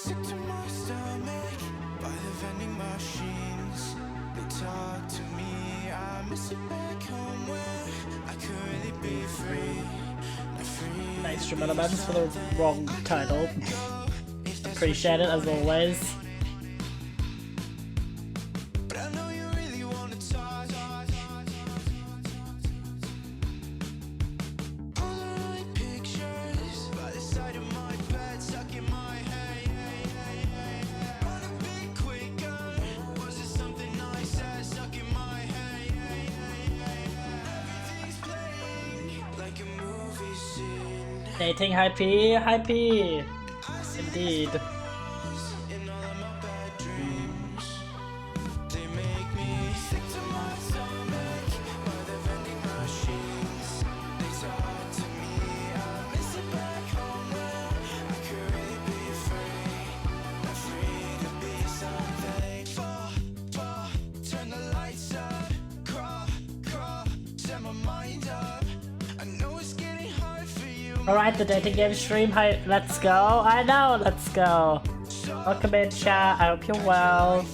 sick to my stomach by the vending machines. They talk to me, I miss it back home where I could really be free. Instrumental bands for the wrong title. Appreciate it as always. Dating High P, High P. Indeed. Alright, the dating game stream, hi, let's go. I know, let's go. Welcome in, chat. I hope you're well.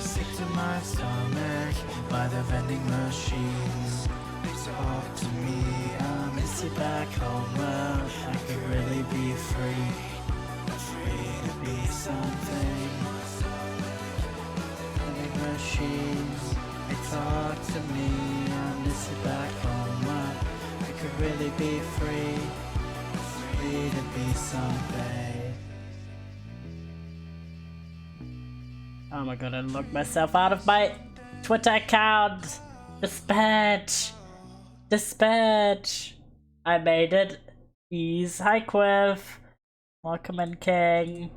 Sick to my stomach by the vending machines. They talk to me, I miss it back home where I could really be free. Free to be something. Vending machines, they talk to me, I miss it back home where I could really be free. Free to be something. Oh my god, I locked myself out of my Twitter account. Dispatch. Dispatch. I made it. Ease. Hi Quiff. Welcome in, King.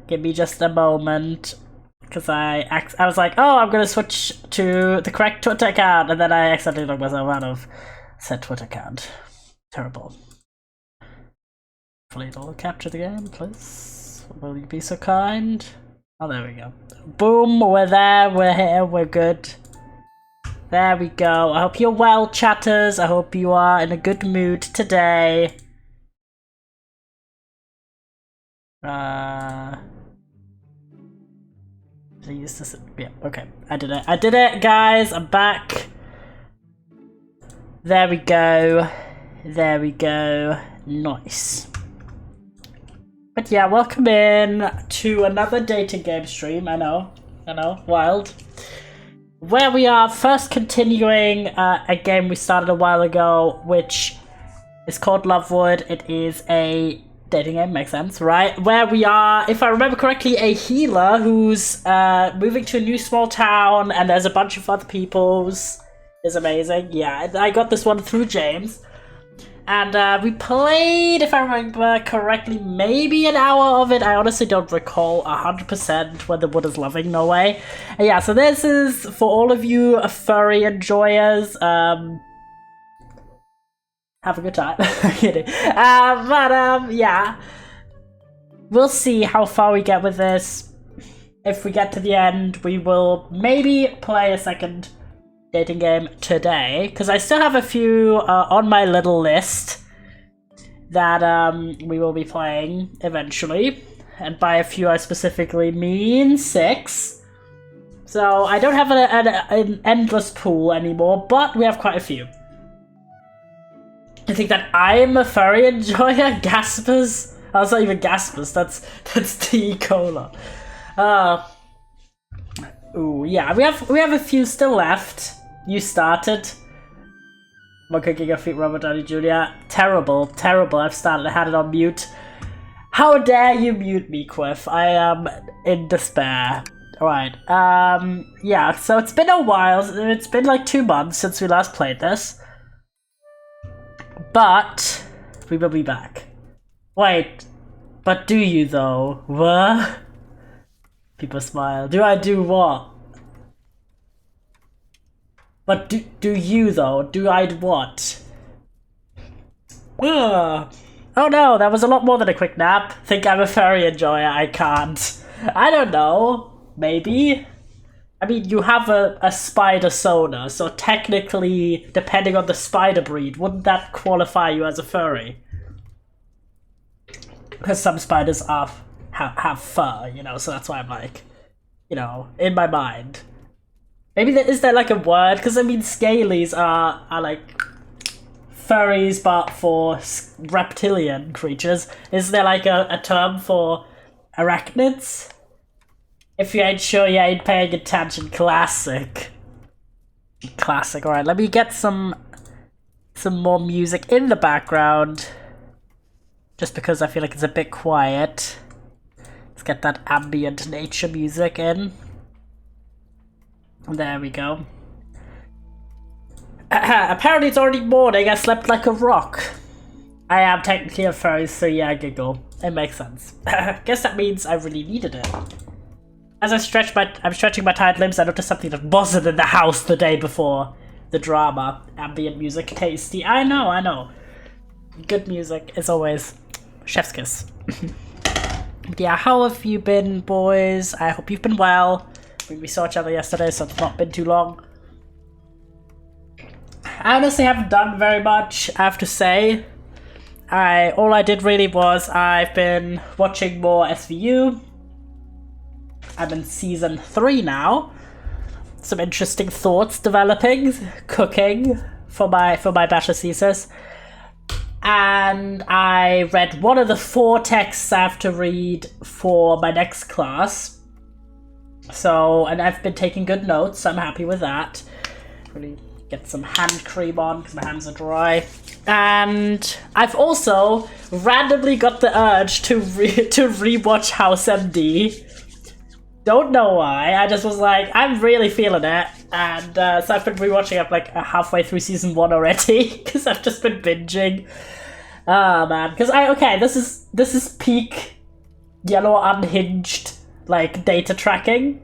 Give me just a moment. Because I was like, oh, I'm gonna switch to the correct Twitter account. And then I accidentally locked myself out of said Twitter account. Terrible. Hopefully it'll capture the game, please. Will you be so kind? Oh, there we go. Boom, we're there, we're here, we're good. There we go. I hope you're well, chatters. I hope you are in a good mood today. Please, this, yeah, okay. I did it. I did it, guys. I'm back. There we go. There we go. Nice. But yeah, welcome in to another dating game stream. I know, wild. Where we are first continuing a game we started a while ago, which is called Lovewood. It is a dating game, makes sense, right? Where we are, if I remember correctly, a healer who's moving to a new small town, and there's a bunch of other peoples. It's amazing, yeah. I got this one through James. And we played, if I remember correctly, maybe an hour of it. I honestly don't recall 100% whether Wood is loving, no way. And yeah, so this is for all of you furry enjoyers. Have a good time. I'm kidding. Yeah. We'll see how far we get with this. If we get to the end, we will maybe play a second dating game today, because I still have a few on my little list that we will be playing eventually, and by a few I specifically mean 6. So I don't have an endless pool anymore, but we have quite a few. I think that I'm a furry enjoyer. Gaspers? Oh, that's not even Gaspers, that's T. Cola. Ooh, yeah, we have a few still left. You started. Mocha Giga Feet Robert Downey Jr. Terrible, terrible. I've started. I had it on mute. How dare you mute me, Quiff? I am in despair. Alright, yeah, so it's been a while. It's been like 2 months since we last played this. But we will be back. Wait, but do you though? What? People smile. Do I do what? But do you though? Do I what? Ugh. Oh no, that was a lot more than a quick nap. Think I'm a furry enjoyer, I can't. I don't know. Maybe? I mean, you have a spider sonar, so technically, depending on the spider breed, wouldn't that qualify you as a furry? Because some spiders have fur, you know, so that's why I'm like, you know, in my mind. Maybe is there like a word? Because I mean, scalies are like furries, but for reptilian creatures. Is there like a term for arachnids? If you ain't sure, you ain't paying attention. Classic. Classic. Alright, let me get some more music in the background. Just because I feel like it's a bit quiet. Let's get that ambient nature music in. There we go. Apparently it's already morning. I slept like a rock. I am technically a furry, so yeah, giggle. It makes sense. Guess that means I really needed it. As I'm stretching my tired limbs, I noticed something that wasn't in the house the day before. The drama. Ambient music. Tasty. I know. Good music is always chef's kiss. Yeah, how have you been, boys? I hope you've been well. We saw each other yesterday, so it's not been too long. I honestly haven't done very much, I have to say. All I did really was I've been watching more SVU. I'm in season 3 now. Some interesting thoughts developing, cooking for my bachelor thesis. And I read one of the 4 texts I have to read for my next class. So, and I've been taking good notes, so I'm happy with that. Really get some hand cream on because my hands are dry. And I've also randomly got the urge to rewatch House MD. Don't know why, I just was like, I'm really feeling it. And so I've been rewatching up like halfway through season 1 already because I've just been binging. Ah man, because this is peak yellow unhinged like data tracking.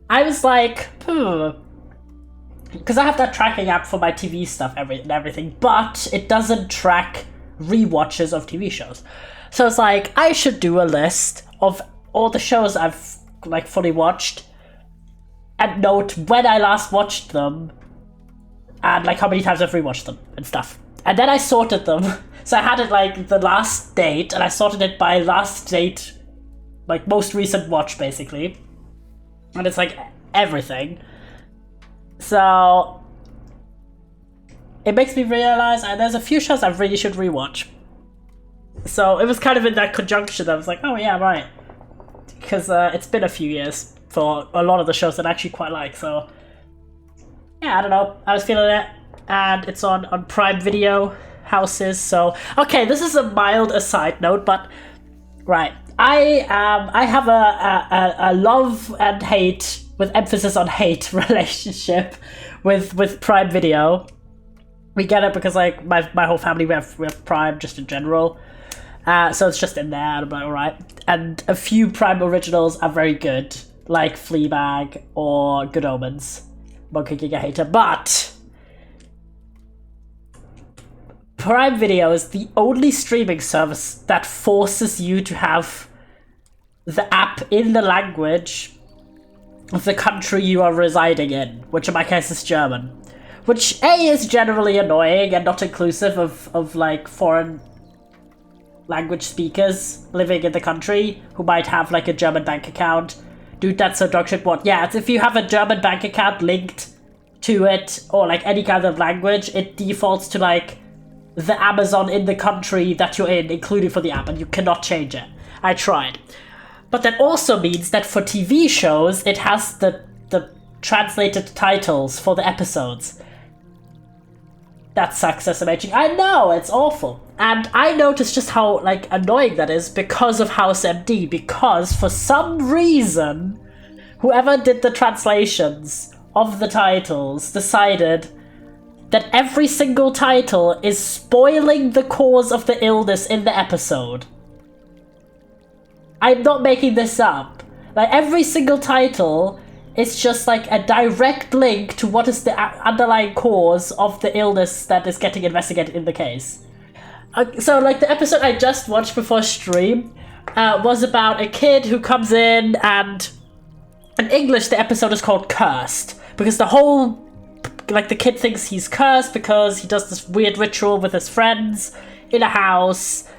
I was like, because I have that tracking app for my TV stuff and everything, but it doesn't track rewatches of TV shows. So it's like, I should do a list of all the shows I've like fully watched and note when I last watched them and like how many times I've rewatched them and stuff. And then I sorted them. So I had it like the last date and I sorted it by last date, like most recent watch basically. And it's like everything. So it makes me realize there's a few shows I really should rewatch. So it was kind of in that conjunction that I was like, oh yeah, right. Because it's been a few years for a lot of the shows that I actually quite like. So yeah, I don't know. I was feeling it. And it's on Prime Video houses. So okay, this is a mild aside note, but right. I have a love and hate, with emphasis on hate, relationship with Prime Video. We get it because like my whole family we have Prime just in general, so it's just in there. And I'm like, alright. And a few Prime originals are very good, like Fleabag or Good Omens. Monkey Giga hater, but Prime Video is the only streaming service that forces you to have the app in the language of the country you are residing in, which in my case is German. Which A is generally annoying and not inclusive of like foreign language speakers living in the country who might have like a German bank account. Dude, that's so dog shit. What? Yeah, it's if you have a German bank account linked to it or like any kind of language, it defaults to like the Amazon in the country that you're in, including for the app, and you cannot change it. I tried. But that also means that for TV shows, it has the translated titles for the episodes. That sucks, SMH. I know, it's awful. And I noticed just how like annoying that is because of House MD, because for some reason, whoever did the translations of the titles decided that every single title is spoiling the cause of the illness in the episode. I'm not making this up. Like, every single title is just like a direct link to what is the underlying cause of the illness that is getting investigated in the case. So, like, the episode I just watched before stream was about a kid who comes in, and in English the episode is called Cursed, because the whole, like, the kid thinks he's cursed because he does this weird ritual with his friends in a house,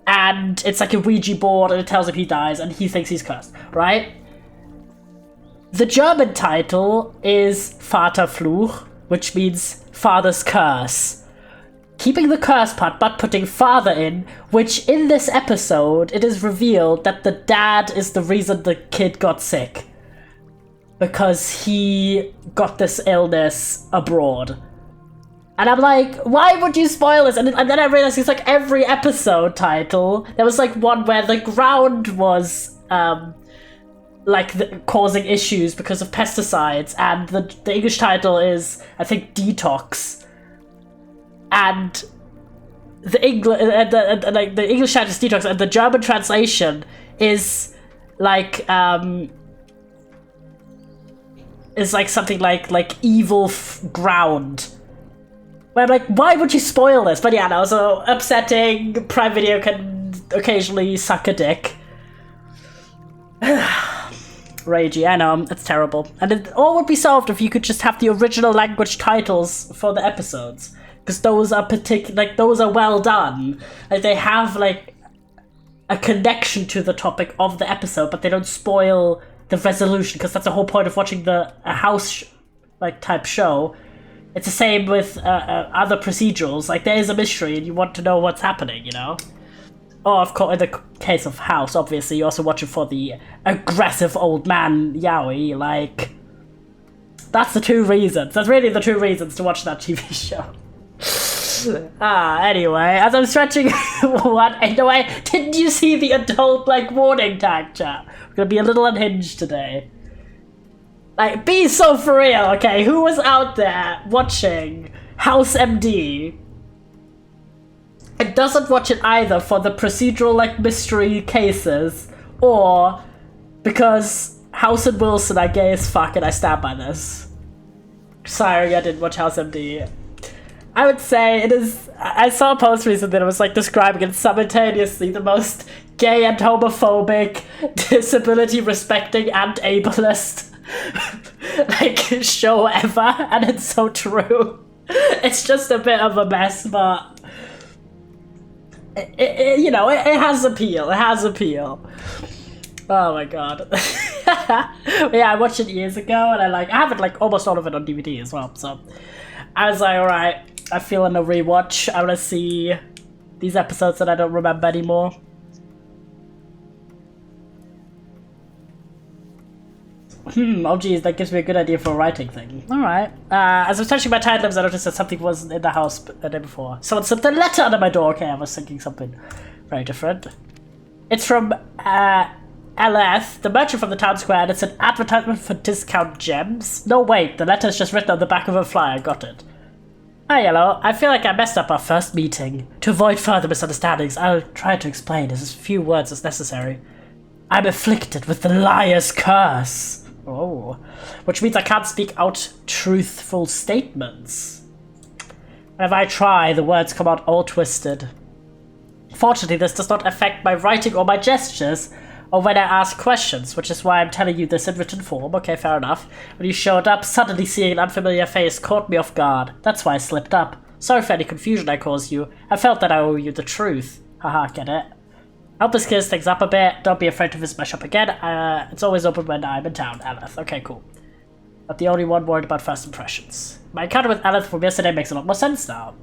and it's like a Ouija board, and it tells him he dies, and he thinks he's cursed, right? The German title is Vaterfluch, which means father's curse. Keeping the curse part, but putting father in, which in this episode, it is revealed that the dad is the reason the kid got sick. Because he got this illness abroad. And I'm like, why would you spoil this? And then I realized it's like every episode title. There was like one where the ground was causing issues because of pesticides, and the English title is, I think, Detox. And the English title is Detox, and the German translation is like something like evil ground. Where I'm like, why would you spoil this? But yeah, no, so upsetting. Prime Video can occasionally suck a dick. Ragey, I know, it's terrible. And it all would be solved if you could just have the original language titles for the episodes. Because those are those are well done. Like, they have, like, a connection to the topic of the episode, but they don't spoil the resolution, because that's the whole point of watching a house, type show. It's the same with other procedurals. Like, there is a mystery and you want to know what's happening, you know? Or, of course, in the case of House, obviously, you also watch it for the aggressive old man yaoi. Like, that's the two reasons. That's really the two reasons to watch that TV show. Anyway, as I'm stretching anyway, didn't you see the adult, warning tag, chat? We're gonna be a little unhinged today. Like, be so for real, okay? Who was out there watching House MD and doesn't watch it either for the procedural, mystery cases, or because House and Wilson are gay as fuck and I stand by this? Sorry, I didn't watch House MD. I would say it is. I saw a post recently that was describing it simultaneously the most gay and homophobic, disability respecting and ableist show ever, and it's so true. It's just a bit of a mess, but it has appeal. It has appeal. Oh my god. Yeah, I watched it years ago, and I have it almost all of it on DVD as well. So I was like, alright, I feel in a rewatch. I want to see these episodes that I don't remember anymore. Oh geez, that gives me a good idea for a writing thing. Alright. As I was touching my time-lapse, I noticed that something wasn't in the house the day before. Someone slipped a letter under my door. Okay, I was thinking something very different. It's from LF, the merchant from the town square, and it's an advertisement for discount gems. No, wait, the letter's just written on the back of a flyer. Got it. Hi, Yellow. I feel like I messed up our first meeting. To avoid further misunderstandings, I'll try to explain as few words as necessary. I'm afflicted with the liar's curse. Oh. Which means I can't speak out truthful statements. Whenever I try, the words come out all twisted. Fortunately, this does not affect my writing or my gestures, or when I ask questions, which is why I'm telling you this in written form. Okay, fair enough. When you showed up, suddenly seeing an unfamiliar face caught me off guard. That's why I slipped up. Sorry for any confusion I caused you. I felt that I owe you the truth. Haha, get it? Help us clear things up a bit. Don't be afraid to visit my shop again. It's always open when I'm in town, Aleth. Okay, cool. Not the only one worried about first impressions. My encounter with Aleth from yesterday makes a lot more sense now.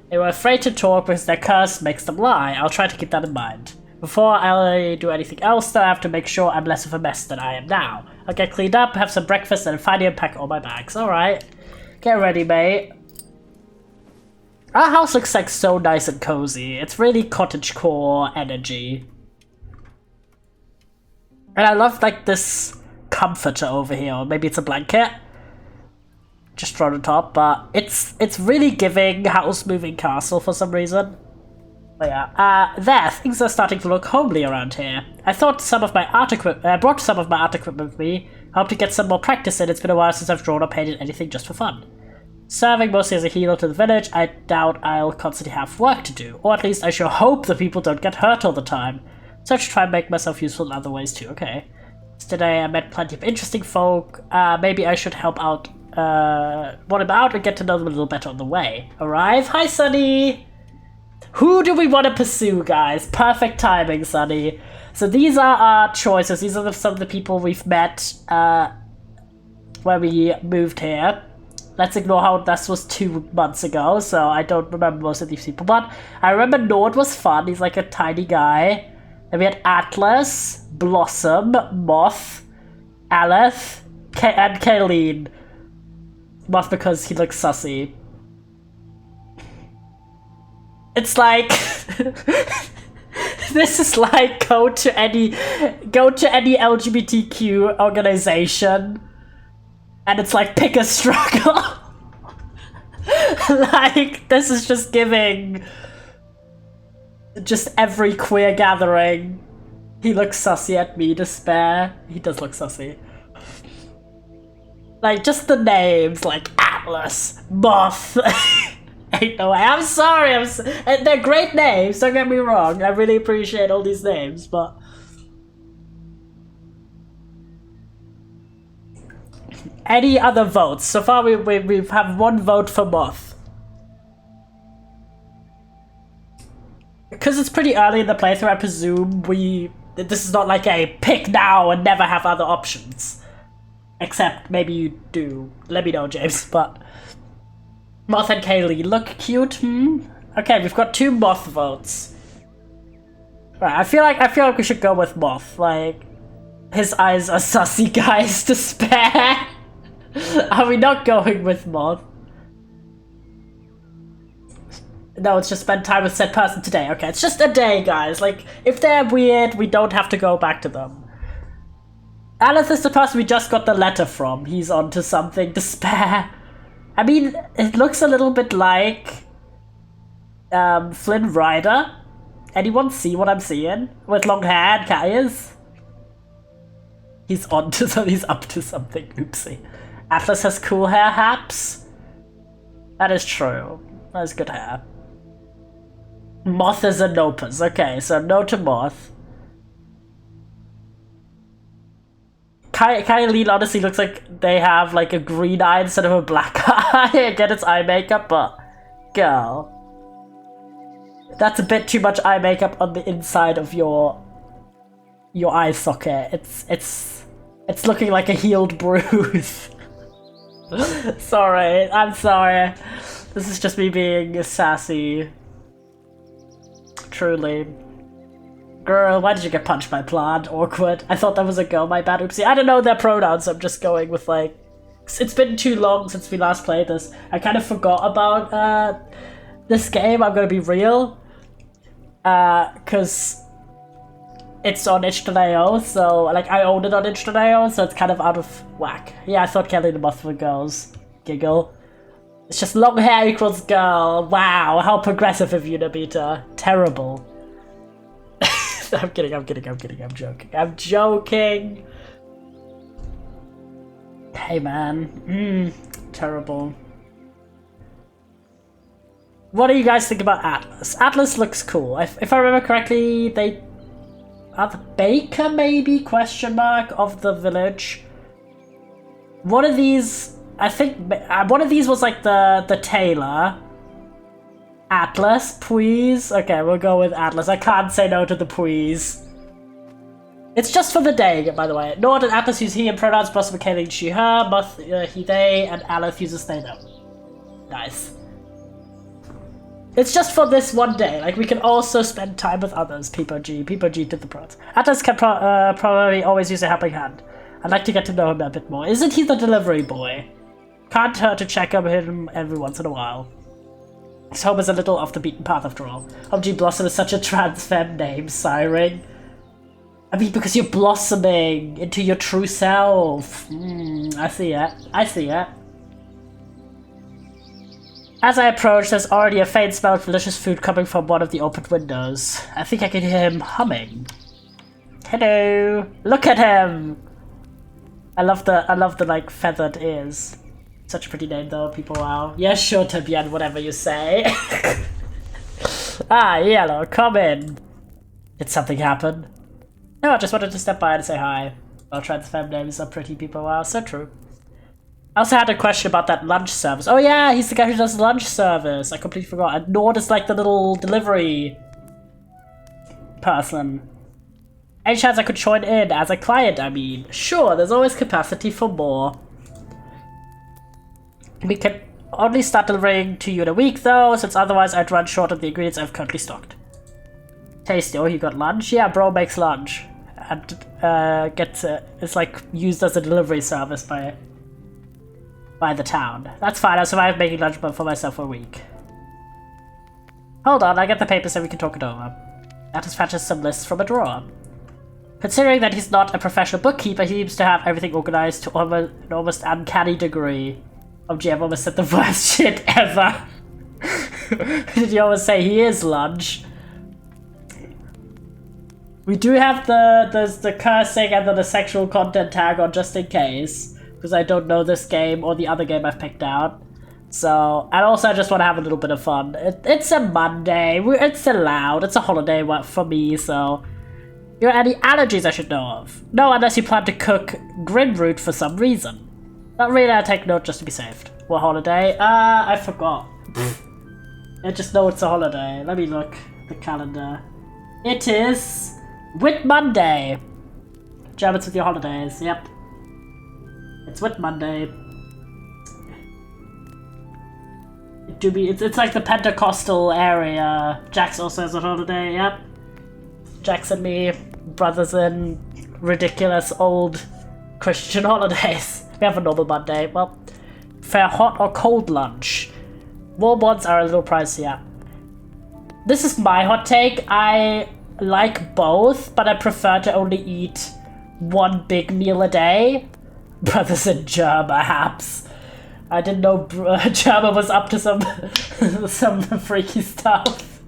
They were afraid to talk because their curse makes them lie. I'll try to keep that in mind. Before I do anything else, though, I have to make sure I'm less of a mess than I am now. I'll get cleaned up, have some breakfast, and finally unpack all my bags. Alright. Get ready, mate. Our house looks so nice and cozy. It's really cottagecore energy. And I love, this comforter over here. Or maybe it's a blanket. Just thrown on top, but it's really giving house moving castle for some reason. But yeah, things are starting to look homely around here. I brought some of my art equipment with me. I hope to get some more practice in. It's been a while since I've drawn or painted anything just for fun. Serving mostly as a healer to the village, I doubt I'll constantly have work to do. Or at least I sure hope the people don't get hurt all the time. So I should try and make myself useful in other ways too, okay. Today I met plenty of interesting folk. Maybe I should help out, want him out and get to know them a little better on the way. Arrive? Hi, Sunny! Who do we want to pursue, guys? Perfect timing, Sunny. So these are our choices. These are some of the people we've met, when we moved here. Let's ignore how this was 2 months ago, so I don't remember most of these people. But I remember Nord was fun. He's like a tiny guy. And we had Atlas, Blossom, Moth, Aleph, and Kayleen. Moth because he looks sussy. It's like... This is like go to any LGBTQ organization. And it's like, pick a struggle. Like, this is just giving just every queer gathering. He looks sussy at me, despair. He does look sussy. Like, just the names, like Atlas, Moth. Ain't no way. I'm sorry. They're great names, don't get me wrong. I really appreciate all these names, but... Any other votes? So far we have 1 vote for Moth. Because it's pretty early in the playthrough, I presume this is not like a pick now and never have other options. Except maybe you do. Let me know, James, but... Moth and Kaylee look cute, Okay, we've got 2 Moth votes. Right, I feel like we should go with Moth, like... His eyes are sussy, guys, to spare. Are we not going with Moth? No, it's just spend time with said person today. Okay, it's just a day, guys. Like, if they're weird, we don't have to go back to them. Alice is the person we just got the letter from. He's onto something to spare. I mean, it looks a little bit like... Flynn Rider. Anyone see what I'm seeing? With long hair and cat ears? He's up to something. Oopsie. Atlas has cool hair, Haps. That is true. That is good hair. Moth is a Nopus. Okay, so no to Moth. Kylene honestly looks like they have like a green eye instead of a black eye. Again, it's eye makeup, but girl. That's a bit too much eye makeup on the inside of your eye socket. It's looking like a healed bruise. Sorry, I'm sorry. This is just me being sassy. Truly. Girl, why did you get punched by plant? Awkward. I thought that was a girl, my bad, oopsie. I don't know their pronouns, so I'm just going with like... It's been too long since we last played this. I kind of forgot about this game, I'm gonna be real. Cause it's on itch.io, so like I own it on itch.io, so it's kind of out of whack. Yeah, I thought Kelly the Moth were girls. Giggle. It's just long hair equals girl. Wow, how progressive of you, Nabita. Terrible. I'm kidding, I'm joking. I'm joking. Hey man. Terrible. What do you guys think about Atlas? Atlas looks cool. If I remember correctly, they are the baker, maybe, question mark, of the village. One of these, I think, one of these was like the tailor. Atlas, please? Okay, we'll go with Atlas. I can't say no to the please. It's just for the day, by the way. Nord and Atlas use he and pronouns, Blossom, Kayleen, she, her, Moth, he, they, and Aleph uses they, them. Nice. It's just for this one day. Like, we can also spend time with others. People G to the pros. Atlas can probably always use a helping hand. I'd like to get to know him a bit more. Isn't he the delivery boy? Can't hurt to check on him every once in a while. His home is a little off the beaten path after all. OMG Blossom is such a trans femme name, sighing. I mean, because you're blossoming into your true self. I see it. I see it. As I approach, there's already a faint smell of delicious food coming from one of the opened windows. I think I can hear him humming. Hello! Look at him! I love the like feathered ears. Such a pretty name though, people wow. Yeah, sure, Tabian, whatever you say. Ah, Yellow, come in. Did something happen? No, I just wanted to step by and say hi. Well, trans femme names are pretty people wow, so true. I also had a question about that lunch service. Oh yeah, he's the guy who does lunch service. I completely forgot. And Nord is like the little delivery person. Any chance I could join in as a client, I mean? Sure, there's always capacity for more. We can only start delivering to you in a week though, since otherwise I'd run short of the ingredients I've currently stocked. Tasty. Oh, you got lunch? Yeah, bro makes lunch. And it's like used as a delivery service by the town. That's fine, I'll survive making lunch for myself for a week. Hold on, I get the paper so we can talk it over. That just fetches some lists from a drawer. Considering that he's not a professional bookkeeper, he seems to have everything organized to an almost uncanny degree. Oh gee, I've almost said the worst shit ever. Did you always say he is lunch? We do have the cursing and then the sexual content tag on just in case. Because I don't know this game or the other game I've picked out. So, and also I just want to have a little bit of fun. It's a Monday, it's allowed, it's a holiday for me, so... You have any allergies I should know of? No, unless you plan to cook Grimroot for some reason. Not really, I'll take note just to be safe. What holiday? I forgot. I just know it's a holiday. Let me look the calendar. It is Whit Monday. Germans with your holidays, yep. It's Whit Monday. It's like the Pentecostal area. Jax also has a holiday, yep. Jax and me, brothers in ridiculous old Christian holidays. We have a normal Monday. Well, fair hot or cold lunch. Warm ones are a little pricier. This is my hot take. I like both, but I prefer to only eat one big meal a day. Brothers in German, perhaps. I didn't know German was up to some some freaky stuff.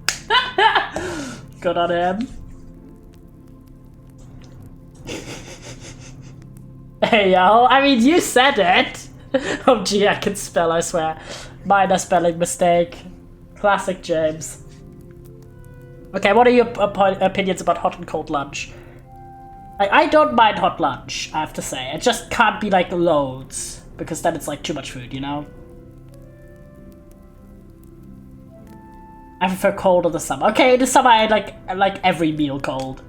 Good on him. Hey yo, I mean you said it. Oh gee, I can spell, I swear. Minor spelling mistake. Classic James. Okay, what are your opinions about hot and cold lunch? I don't mind hot lunch, I have to say. It just can't be like loads, because then it's like too much food, you know? I prefer cold in the summer. Okay, in the summer I like every meal cold.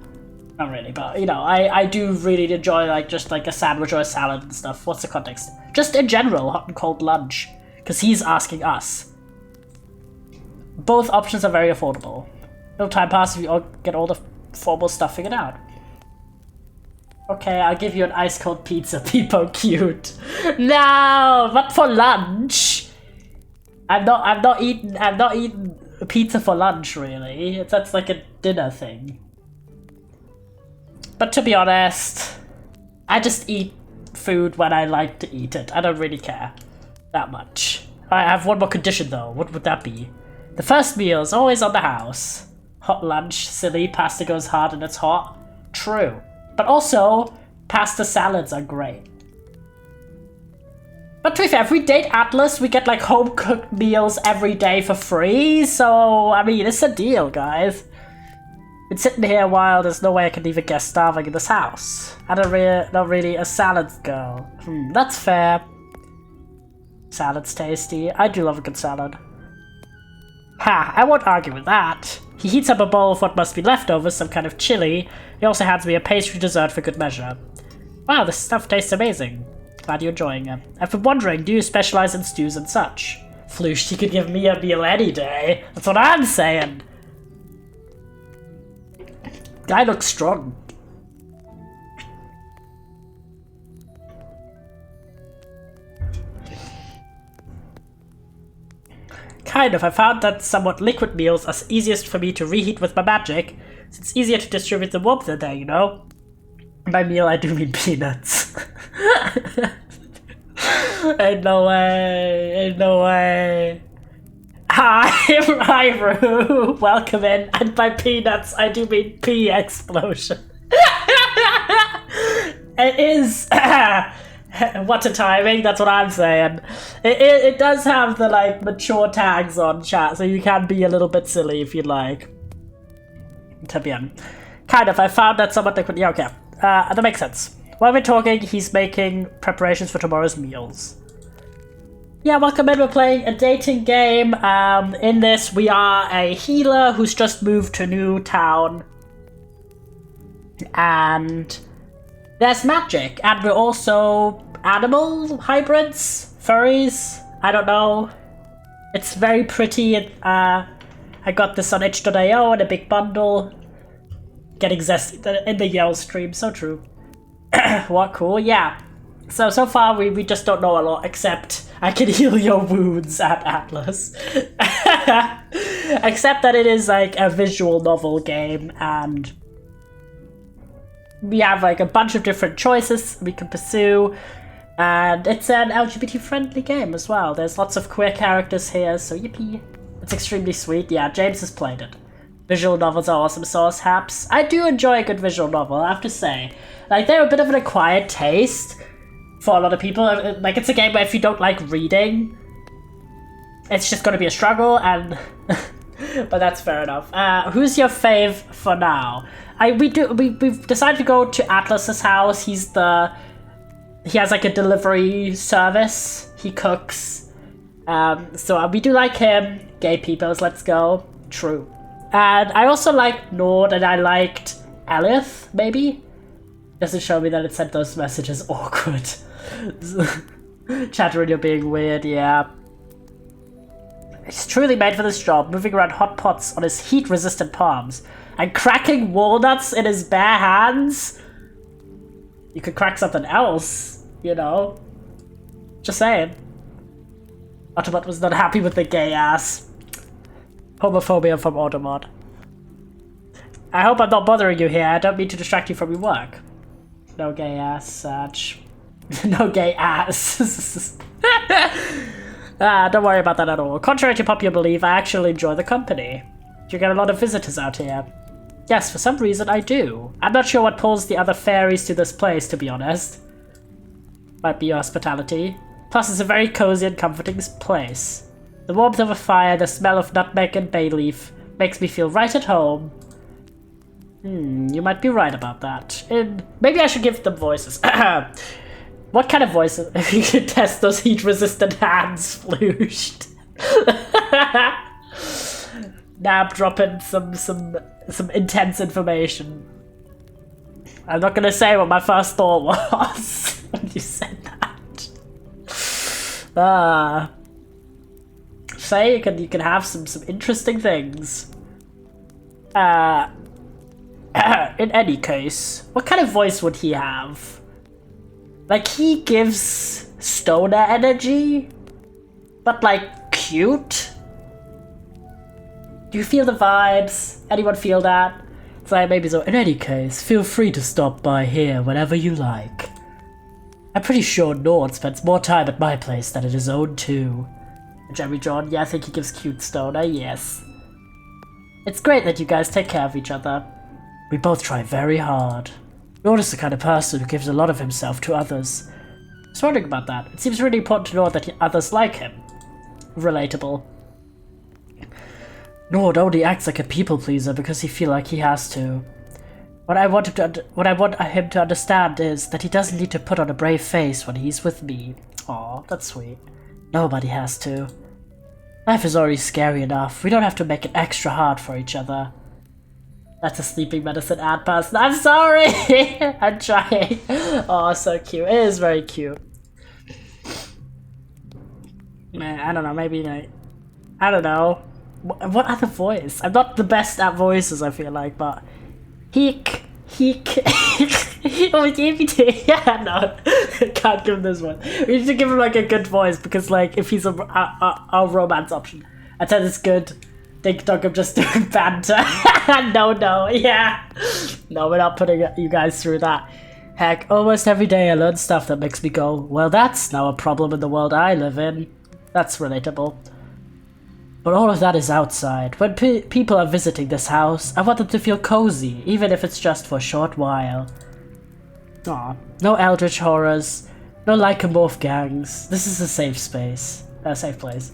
Not really, but you know, I do really enjoy like just like a sandwich or a salad and stuff. What's the context? Just in general, hot and cold lunch. Because he's asking us. Both options are very affordable. No time passes if you all get all the formal stuff figured out. Okay, I'll give you an ice cold pizza, people cute. No, but for lunch. I'm not eating pizza for lunch really. That's like a dinner thing. But to be honest, I just eat food when I like to eat it. I don't really care that much. I have one more condition though. What would that be? The first meal is always on the house. Hot lunch, silly, pasta goes hard and it's hot. True. But also, pasta salads are great. But to be fair, if we date Atlas, we get like home-cooked meals every day for free. So, I mean, it's a deal, guys. Been sitting here a while, there's no way I can even guess starving in this house. I'm not really a salad girl. That's fair. Salad's tasty. I do love a good salad. Ha, I won't argue with that. He heats up a bowl of what must be leftovers, some kind of chili. He also hands me a pastry dessert for good measure. Wow, this stuff tastes amazing. Glad you're enjoying it. I've been wondering, do you specialize in stews and such? Floosh, you could give me a meal any day. That's what I'm saying. Guy looks strong. Kind of. I found that somewhat liquid meals are easiest for me to reheat with my magic, so it's easier to distribute the warmth in there, you know? By meal, I do mean peanuts. Ain't no way. Ain't no way. Hi, Roo. Welcome in. And by peanuts, I do mean pea explosion. It is What a timing, that's what I'm saying. It does have the like mature tags on chat, so you can be a little bit silly if you'd like. To be honest. Kind of, I found that someone that could, yeah, okay. That makes sense. While we're talking, he's making preparations for tomorrow's meals. Yeah, welcome in, we're playing a dating game. In this, we are a healer who's just moved to a new town. And there's magic, and we're also animal hybrids, furries, I don't know. It's very pretty. I got this on itch.io in a big bundle. Getting zesty in the Yell stream, so true. What cool, yeah. So far we just don't know a lot, except I can heal your wounds at Atlas. Except that it is like a visual novel game, and we have like a bunch of different choices we can pursue, and it's an LGBT friendly game as well. There's lots of queer characters here, so yippee. It's extremely sweet. Yeah, James has played it. Visual novels are awesome source haps. I do enjoy a good visual novel, I have to say. Like, they're a bit of an acquired taste for a lot of people. Like, it's a game where if you don't like reading, it's just gonna be a struggle, and but that's fair enough. Who's your fave for now? We've decided to go to Atlas's house. He has like a delivery service. He cooks. So we do like him. Gay peoples, let's go. True. And I also liked Nord, and I liked Elith, maybe? Doesn't show me that it sent those messages. Awkward. Chatter, you're being weird, yeah. He's truly made for this job, moving around hot pots on his heat-resistant palms, and cracking walnuts in his bare hands. You could crack something else, you know? Just saying. Autobot was not happy with the gay ass. Homophobia from Autobot. I hope I'm not bothering you here. I don't mean to distract you from your work. No gay ass, Satch. No gay ass. Don't worry about that at all. Contrary to popular belief, I actually enjoy the company. You get a lot of visitors out here. Yes, for some reason I do. I'm not sure what pulls the other fairies to this place, to be honest. Might be your hospitality. Plus, it's a very cozy and comforting place. The warmth of a fire, the smell of nutmeg and bay leaf makes me feel right at home. You might be right about that. Maybe I should give them voices. What kind of voices? If you could test those heat-resistant hands, Flooshed. Nab dropping some intense information. I'm not gonna say what my first thought was when you said that. Say you can have some interesting things. In any case, what kind of voice would he have? Like, he gives stoner energy, but like cute. Do you feel the vibes? Anyone feel that? It's like maybe so. In any case, feel free to stop by here whenever you like. I'm pretty sure Nord spends more time at my place than at his own too. Jeremy John, yeah, I think he gives cute stoner, yes. It's great that you guys take care of each other. We both try very hard. Nord is the kind of person who gives a lot of himself to others. I was wondering about that. It seems really important to Nord that others like him. Relatable. Nord only acts like a people pleaser because he feels like he has to. What I want him to understand is that he doesn't need to put on a brave face when he's with me. Aw, that's sweet. Nobody has to. Life is already scary enough. We don't have to make it extra hard for each other. That's a sleeping medicine ad person. I'm sorry! I'm trying. Oh, so cute. It is very cute. Man, I don't know. Maybe like... I don't know. What other voice? I'm not the best at voices, I feel like, but... Heek. Oh, yeah, no. Can't give him this one. We need to give him like a good voice, because like, if he's a romance option. I said it's good. Dink Dunk, I'm just doing banter. No, yeah. No, we're not putting you guys through that. Heck, almost every day I learn stuff that makes me go, well, that's now a problem in the world I live in. That's relatable. But all of that is outside. When people are visiting this house, I want them to feel cozy, even if it's just for a short while. Aw, no eldritch horrors, No lycomorph gangs. This is a safe space. A safe place.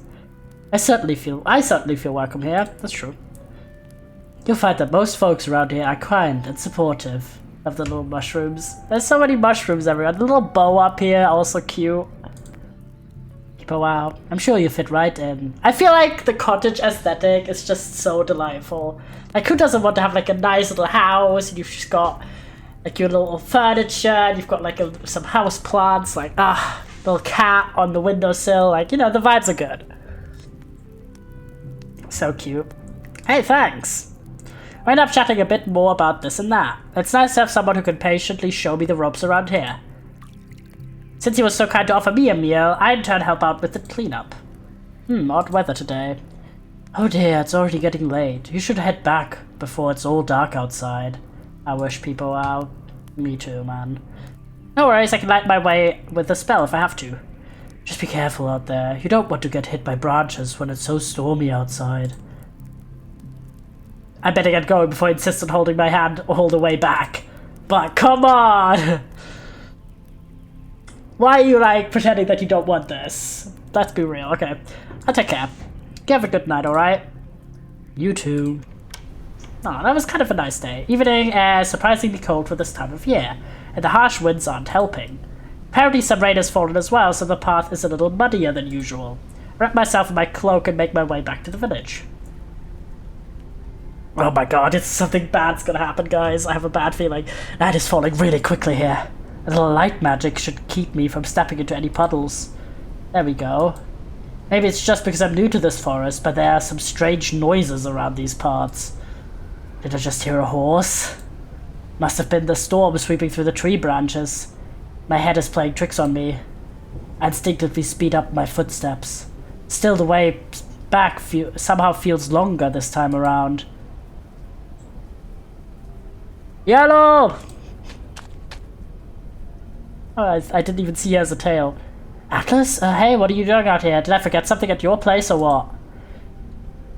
I certainly feel welcome here. That's true. You'll find that most folks around here are kind and supportive of the little mushrooms. There's so many mushrooms everywhere. The little bow up here, also cute. But wow, I'm sure you fit right in. I feel like the cottage aesthetic is just so delightful. Like, who doesn't want to have like a nice little house and you've just got like your little furniture and you've got like some house plants, like little cat on the windowsill, like, you know, the vibes are good. So cute. Hey, thanks. I end up chatting a bit more about this and that. It's nice to have someone who can patiently show me the ropes around here. Since he was so kind to offer me a meal, I in turn help out with the cleanup. Odd weather today. Oh dear, it's already getting late. You should head back before it's all dark outside. I wish people out. Me too, man. No worries, I can light my way with a spell if I have to. Just be careful out there. You don't want to get hit by branches when it's so stormy outside. I better get going before I insist on holding my hand all the way back. But come on! Why are you, like, pretending that you don't want this? Let's be real. Okay. I'll take care. You have a good night, alright? You too. Oh, that was kind of a nice day. Evening air surprisingly cold for this time of year, and the harsh winds aren't helping. Apparently some rain has fallen as well, so the path is a little muddier than usual. I wrap myself in my cloak and make my way back to the village. Oh my god, it's something bad's gonna happen, guys. I have a bad feeling. Night is falling really quickly here. A little light magic should keep me from stepping into any puddles. There we go. Maybe it's just because I'm new to this forest, but there are some strange noises around these parts. Did I just hear a horse? Must have been the storm sweeping through the tree branches. My head is playing tricks on me. I instinctively speed up my footsteps. Still, the way back somehow feels longer this time around. Yellow! Oh, I didn't even see he has a tail. Atlas? Hey, what are you doing out here? Did I forget something at your place or what?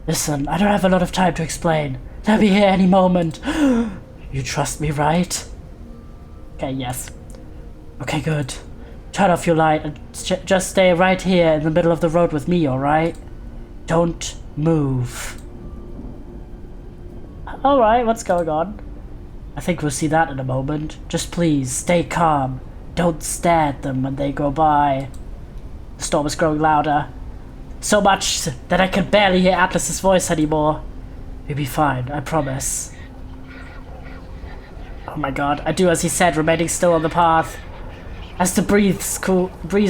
Listen, I don't have a lot of time to explain. They'll be here any moment. You trust me, right? Okay, yes. Okay, good. Turn off your light and just stay right here in the middle of the road with me, alright? Don't move. Alright, what's going on? I think we'll see that in a moment. Just please, stay calm. Don't stare at them when they go by. The storm is growing louder. So much that I can barely hear Atlas's voice anymore. You'll be fine, I promise. Oh my god, I do as he said, remaining still on the path. As the breeze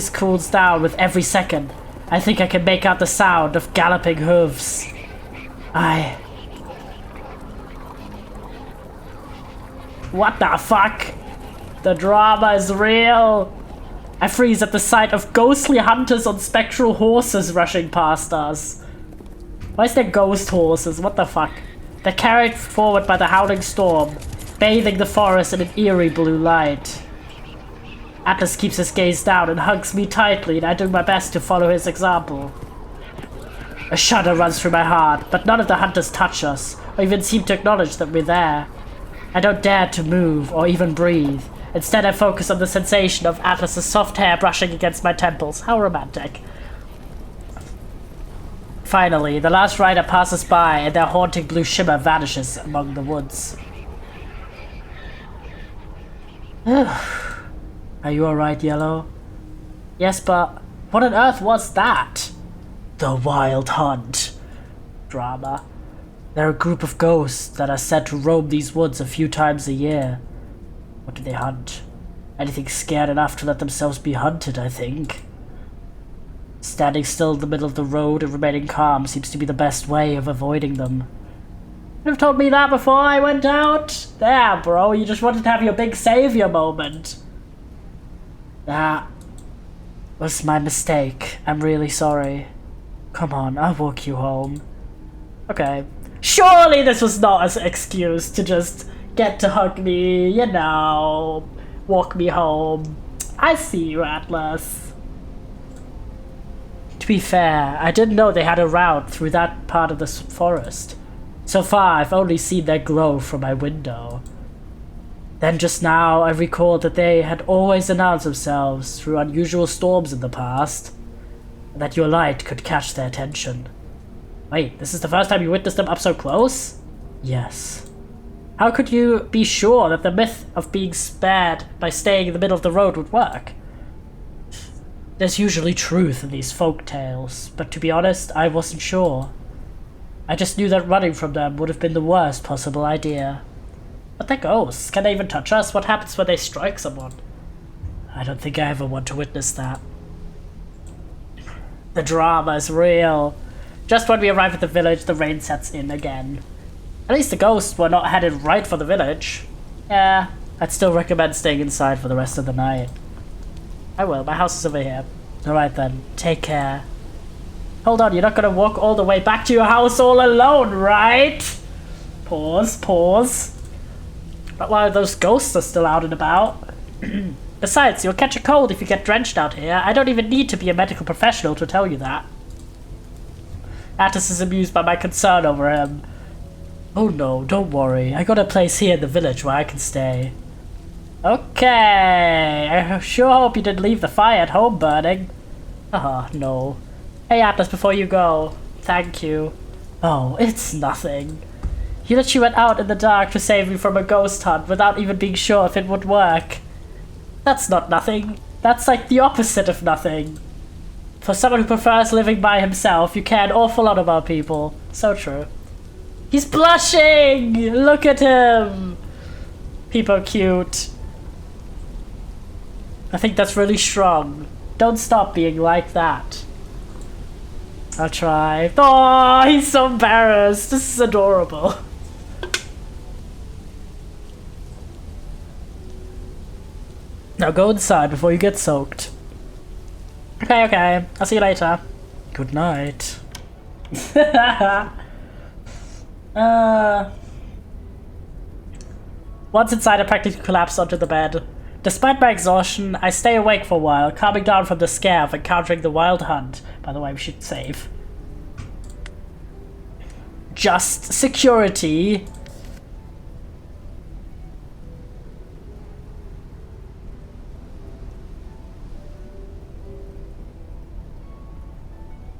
cools down with every second, I think I can make out the sound of galloping hooves. What the fuck? The drama is real. I freeze at the sight of ghostly hunters on spectral horses rushing past us. Why is there ghost horses? What the fuck? They're carried forward by the howling storm, bathing the forest in an eerie blue light. Atlas keeps his gaze down and hugs me tightly, and I do my best to follow his example. A shudder runs through my heart, but none of the hunters touch us, or even seem to acknowledge that we're there. I don't dare to move or even breathe. Instead, I focus on the sensation of Atlas's soft hair brushing against my temples. How romantic. Finally, the last rider passes by and their haunting blue shimmer vanishes among the woods. Are you alright, Yellow? Yes, but what on earth was that? The Wild Hunt. Drama. They're a group of ghosts that are said to roam these woods a few times a year. What do they hunt? Anything scared enough to let themselves be hunted, I think. Standing still in the middle of the road and remaining calm seems to be the best way of avoiding them. You've told me that before I went out? There, bro, you just wanted to have your big savior moment. That was my mistake. I'm really sorry. Come on, I'll walk you home. Okay. Surely this was not an excuse to just get to hug me, you know, walk me home. I see you, Atlas. To be fair, I didn't know they had a route through that part of the forest. So far, I've only seen their glow from my window. Then just now I recalled that they had always announced themselves through unusual storms in the past, and that your light could catch their attention. Wait, this is the first time you witnessed them up so close? Yes. How could you be sure that the myth of being spared by staying in the middle of the road would work? There's usually truth in these folk tales, but to be honest, I wasn't sure. I just knew that running from them would have been the worst possible idea. But they're ghosts. Can they even touch us? What happens when they strike someone? I don't think I ever want to witness that. The drama is real. Just when we arrive at the village, the rain sets in again. At least the ghosts were not headed right for the village. Yeah, I'd still recommend staying inside for the rest of the night. I will. My house is over here. Alright then. Take care. Hold on, you're not gonna walk all the way back to your house all alone, right? Pause. But while those ghosts are still out and about. Besides, you'll catch a cold if you get drenched out here. I don't even need to be a medical professional to tell you that. Atlas is amused by my concern over him. Oh no, don't worry. I got a place here in the village where I can stay. Okay, I sure hope you didn't leave the fire at home burning. No. Hey Atlas, before you go. Thank you. Oh, it's nothing. You literally went out in the dark to save me from a ghost hunt without even being sure if it would work. That's not nothing. That's like the opposite of nothing. For someone who prefers living by himself, you care an awful lot about people. So true. He's blushing! Look at him! People are cute. I think that's really strong. Don't stop being like that. I'll try. Oh, he's so embarrassed. This is adorable. Now go inside before you get soaked. Okay. I'll see you later. Good night. Once inside, I practically collapsed onto the bed. Despite my exhaustion, I stay awake for a while, calming down from the scare of encountering the wild hunt. By the way, we should save. Just security.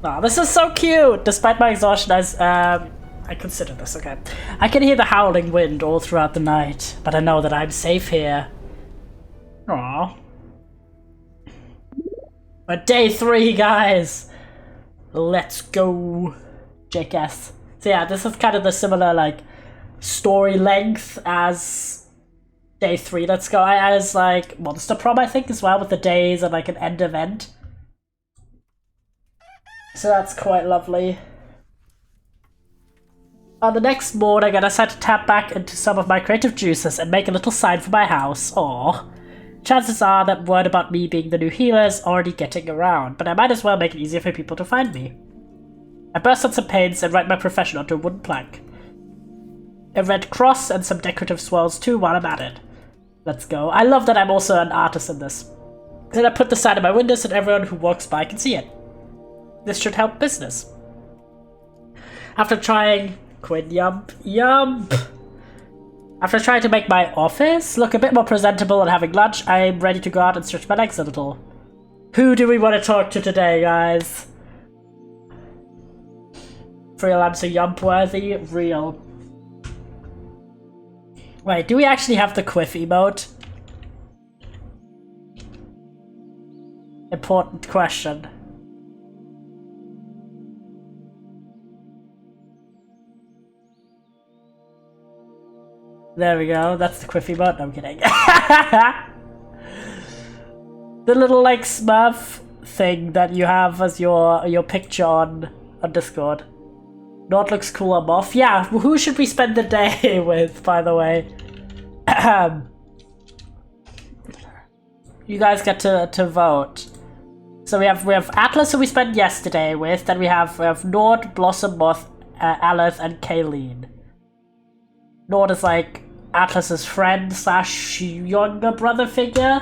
Oh, this is so cute! Despite my exhaustion, I consider this, okay. I can hear the howling wind all throughout the night, but I know that I'm safe here. Aww. But day 3, guys! Let's go. JKS. So yeah, this is kind of the similar, like, story length as day 3. Let's go. As, like, Monster Prom, I think, as well, with the days and, like, an end event. So that's quite lovely. On the next morning, I decided to tap back into some of my creative juices and make a little sign for my house. Aww. Chances are that word about me being the new healer is already getting around, but I might as well make it easier for people to find me. I burst out some paints and write my profession onto a wooden plank. A red cross and some decorative swirls too while I'm at it. Let's go. I love that I'm also an artist in this. Then I put the sign in my window so that everyone who walks by can see it. This should help business. After trying... Yump. After trying to make my office look a bit more presentable and having lunch, I'm ready to go out and stretch my legs a little. Who do we want to talk to today, guys? Real, I'm so yump worthy. Real. Wait, do we actually have the quiff emote? Important question. There we go, that's the quiff emote. No, I'm kidding. The little, like, Smurf thing that you have as your picture on Discord. Not looks cool, I'm off. Yeah, who should we spend the day with, by the way? You guys get to vote. So we have Atlas, who we spent yesterday with. Then we have Nord, Blossom, Moth, Aleth, and Kayleen. Nord is like Atlas's friend / younger brother figure.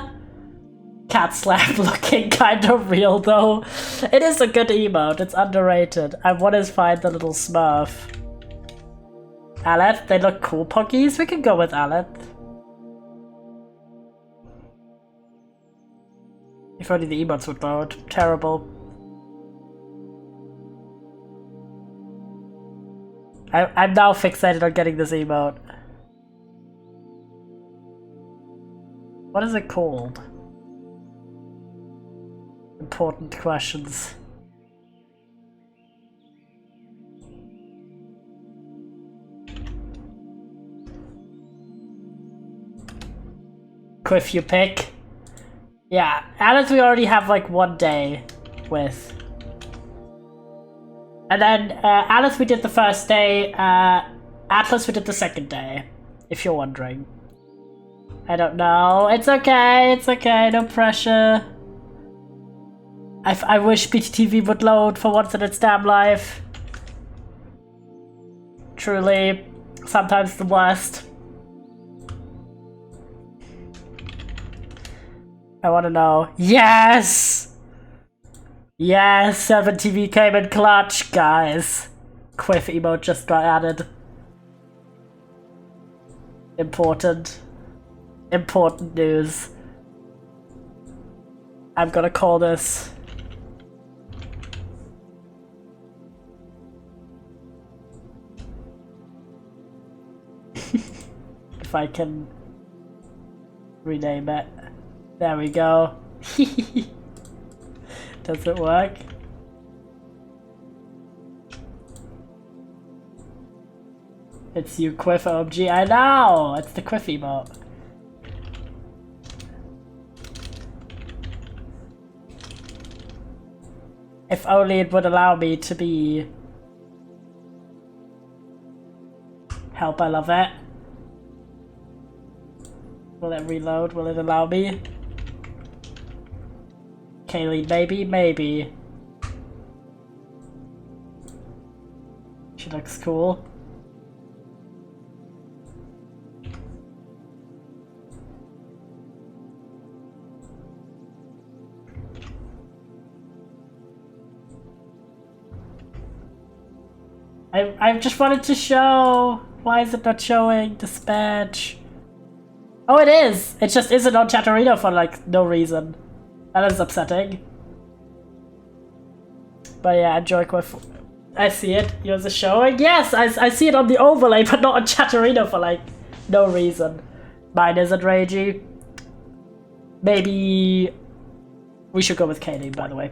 Cat slap looking kind of real though. It is a good emote, it's underrated. I want to find the little Smurf. Aleth, they look cool puggies. We can go with Aleth. If only the emotes would load. Terrible. I'm now fixated on getting this emote. What is it called? Important questions. Quiff you pick. Yeah, Alice we already have like 1 day with. And then Alice we did the first day, Atlas we did the second day, if you're wondering. I don't know. It's okay, no pressure. I wish BTTV would load for once in its damn life. Truly, sometimes the worst. I wanna know. Yes! Yes, 7TV came in clutch, guys. Quiff emote just got added. Important. Important news. I'm gonna call this. If I can rename it. There we go. Does it work? It's you, Quiff OMG. I know! It's the Quiff emote. If only it would allow me to be... Help, I love it. Will it reload? Will it allow me? Kaylee, maybe. She looks cool. I just wanted to show. Why is it not showing? Dispatch. Oh, it is! It just isn't on Chatterino for like no reason. That is upsetting. But yeah, enjoy Quiff. I see it. Yours is showing. Yes, I see it on the overlay, but not on Chatterino for like no reason. Mine isn't ragey. Maybe we should go with Katie, by the way.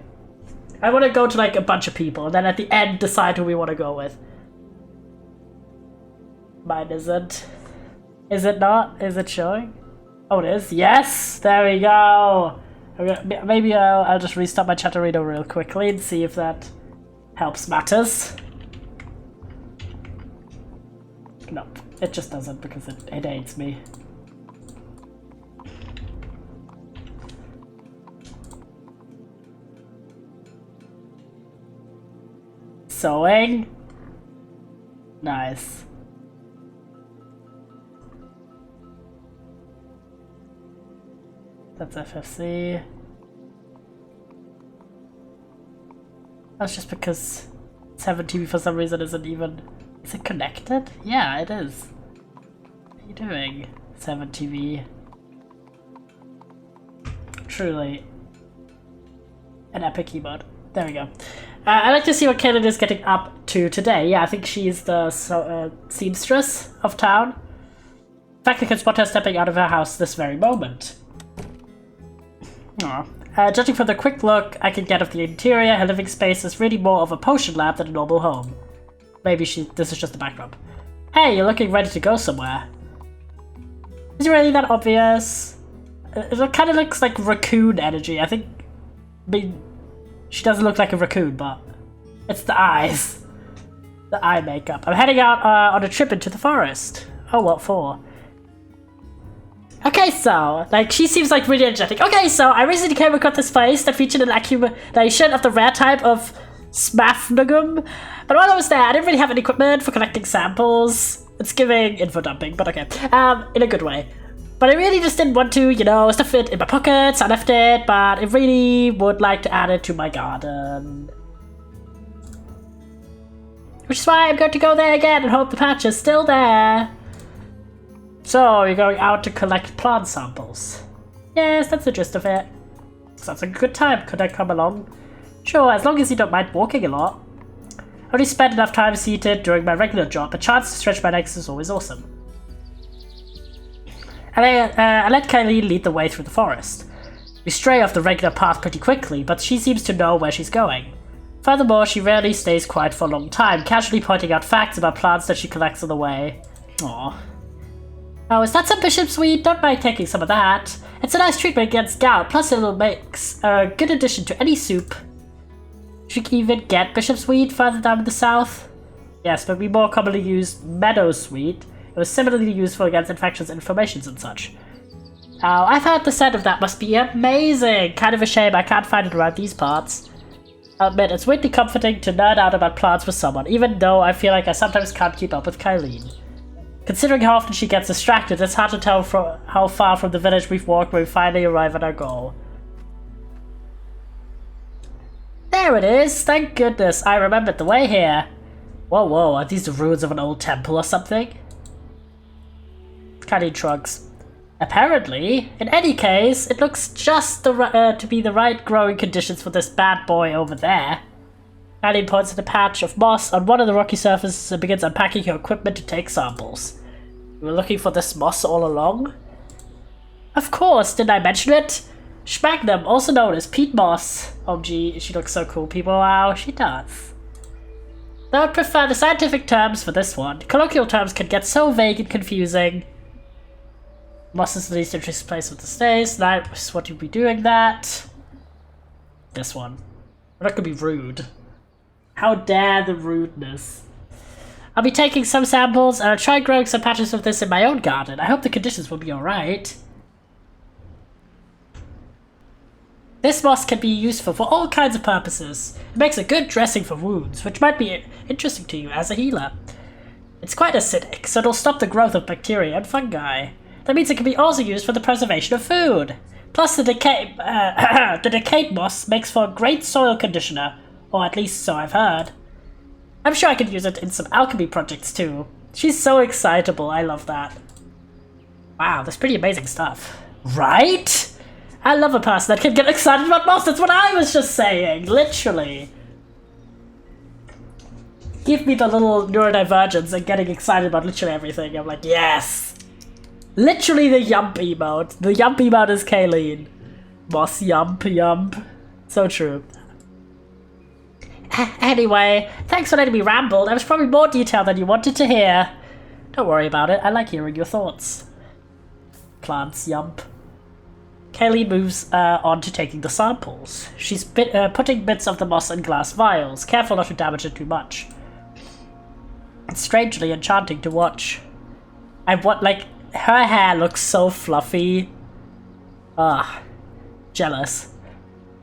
I want to go to like a bunch of people and then at the end decide who we want to go with. Mine isn't. Is it not? Is it showing? Oh, it is. Yes! There we go! Okay, maybe I'll just restart my Chatterino real quickly and see if that helps matters. Nope, it just doesn't because it hates me. Sewing? Nice. That's FFC. That's just because 7TV for some reason isn't even... Is it connected? Yeah, it is. What are you doing, 7TV? Truly an epic keyboard. There we go. I'd like to see what Kaylin is getting up to today. Yeah, I think she's the seamstress of town. In fact, I can spot her stepping out of her house this very moment. Judging from the quick look I can get of the interior, her living space is really more of a potion lab than a normal home. Maybe this is just the backdrop. Hey, you're looking ready to go somewhere. Is it really that obvious? It kind of looks like raccoon energy. I think... I mean, she doesn't look like a raccoon, but it's the eyes. The eye makeup. I'm heading out on a trip into the forest. Oh, what for? Okay, so, like, she seems like really energetic. Okay, so, I recently came across this place that featured an accumulation of the rare type of Smaphnagus. But while I was there, I didn't really have any equipment for collecting samples. It's giving info dumping, but okay. In a good way. But I really just didn't want to, you know, stuff it in my pockets. I left it, but I really would like to add it to my garden. Which is why I'm going to go there again and hope the patch is still there. So, you're going out to collect plant samples. Yes, that's the gist of it. Sounds like a good time. Could I come along? Sure, as long as you don't mind walking a lot. I only spend enough time seated during my regular job. A chance to stretch my legs is always awesome. I let Kylene lead the way through the forest. We stray off the regular path pretty quickly, but she seems to know where she's going. Furthermore, she rarely stays quiet for a long time, casually pointing out facts about plants that she collects on the way. Aww. Oh, is that some bishop's weed? Don't mind taking some of that. It's a nice treatment against gout, plus it'll make a good addition to any soup. You can even get bishop's weed further down in the south. Yes, but we more commonly use meadow's weed. It was similarly useful against infections, inflammations, and such. Oh, I've heard the scent of that must be amazing! Kind of a shame I can't find it around these parts. I'll admit, it's weirdly comforting to nerd out about plants with someone, even though I feel like I sometimes can't keep up with Kylene. Considering how often she gets distracted, it's hard to tell how far from the village we've walked when we finally arrive at our goal. There it is! Thank goodness, I remembered the way here. Whoa, are these the ruins of an old temple or something? Kylene shrugs. Apparently. In any case, it looks just to be the right growing conditions for this bad boy over there. Kylene points at a patch of moss on one of the rocky surfaces and begins unpacking her equipment to take samples. You were looking for this moss all along? Of course, didn't I mention it? Sphagnum, also known as peat moss. Oh gee, she looks so cool, people. Wow, she does. Though I prefer the scientific terms for this one. Colloquial terms can get so vague and confusing. Moss is the least interesting place with the stays. Nice, what you'd be doing that. This one. We're not gonna be rude. How dare the rudeness. I'll be taking some samples and I'll try growing some patches of this in my own garden. I hope the conditions will be alright. This moss can be useful for all kinds of purposes. It makes a good dressing for wounds, which might be interesting to you as a healer. It's quite acidic, so it'll stop the growth of bacteria and fungi. That means it can be also used for the preservation of food. Plus, the decayed moss makes for a great soil conditioner, or at least so I've heard. I'm sure I could use it in some alchemy projects too. She's so excitable, I love that. Wow, that's pretty amazing stuff. Right? I love a person that can get excited about moss, that's what I was just saying, literally. Give me the little neurodivergence and getting excited about literally everything. I'm like, yes! Literally the yump emote. The yump emote is Kylene. Moss yump. So true. Anyway, thanks for letting me ramble. That was probably more detail than you wanted to hear. Don't worry about it. I like hearing your thoughts. Plants yump. Kylene moves on to taking the samples. She's putting bits of the moss in glass vials, careful not to damage it too much. It's strangely enchanting to watch. Her hair looks so fluffy. Jealous.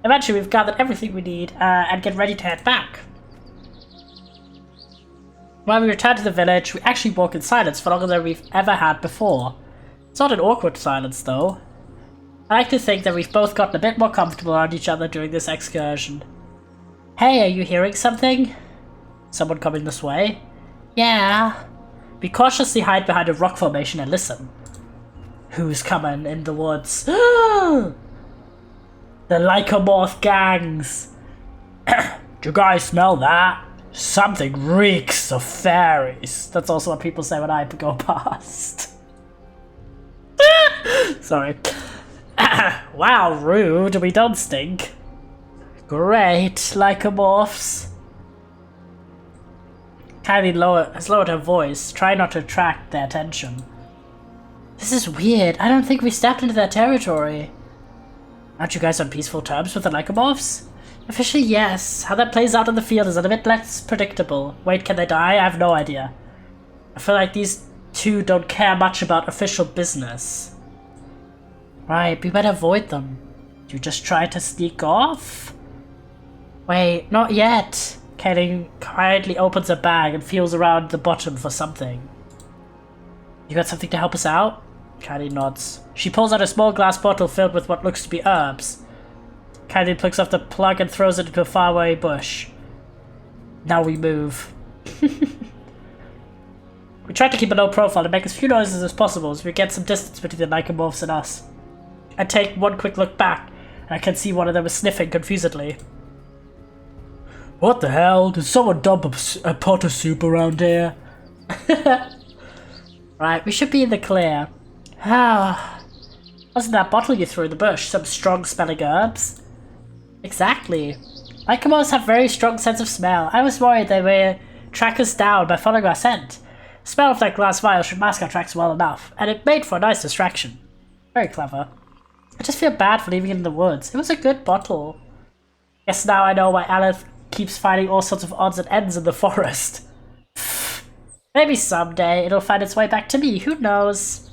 Eventually we've gathered everything we need and get ready to head back. When we return to the village, we actually walk in silence for longer than we've ever had before. It's not an awkward silence though. I like to think that we've both gotten a bit more comfortable around each other during this excursion. Hey, are you hearing something? Someone coming this way? Yeah. We cautiously hide behind a rock formation and listen. Who's coming in the woods? The Lycomorph gangs. Do you guys smell that? Something reeks of fairies. That's also what people say when I go past. Sorry. Wow, rude. We don't stink. Great, Lycomorphs. Kylene has lowered her voice, trying not to attract their attention. This is weird. I don't think we stepped into their territory. Aren't you guys on peaceful terms with the Lycomorphs? Officially, yes. How that plays out in the field is a bit less predictable. Wait, can they die? I have no idea. I feel like these two don't care much about official business. Right, we better avoid them. You just try to sneak off? Wait, not yet. Kylene quietly opens a bag and feels around the bottom for something. You got something to help us out? Kylene nods. She pulls out a small glass bottle filled with what looks to be herbs. Kylene plucks off the plug and throws it into a faraway bush. Now we move. We try to keep a low profile and make as few noises as possible so we get some distance between the Lycomorphs and us. I take one quick look back. I can see one of them is sniffing confusedly. What the hell? Did someone dump a pot of soup around here? Right, we should be in the clear. Ah, wasn't that bottle you threw in the bush some strong smelling herbs? Exactly. Icamos have very strong sense of smell. I was worried they would track us down by following our scent. The smell of that glass vial should mask our tracks well enough, and it made for a nice distraction. Very clever. I just feel bad for leaving it in the woods. It was a good bottle. Guess now I know why Aleph keeps finding all sorts of odds and ends in the forest. Maybe someday it'll find its way back to me, who knows?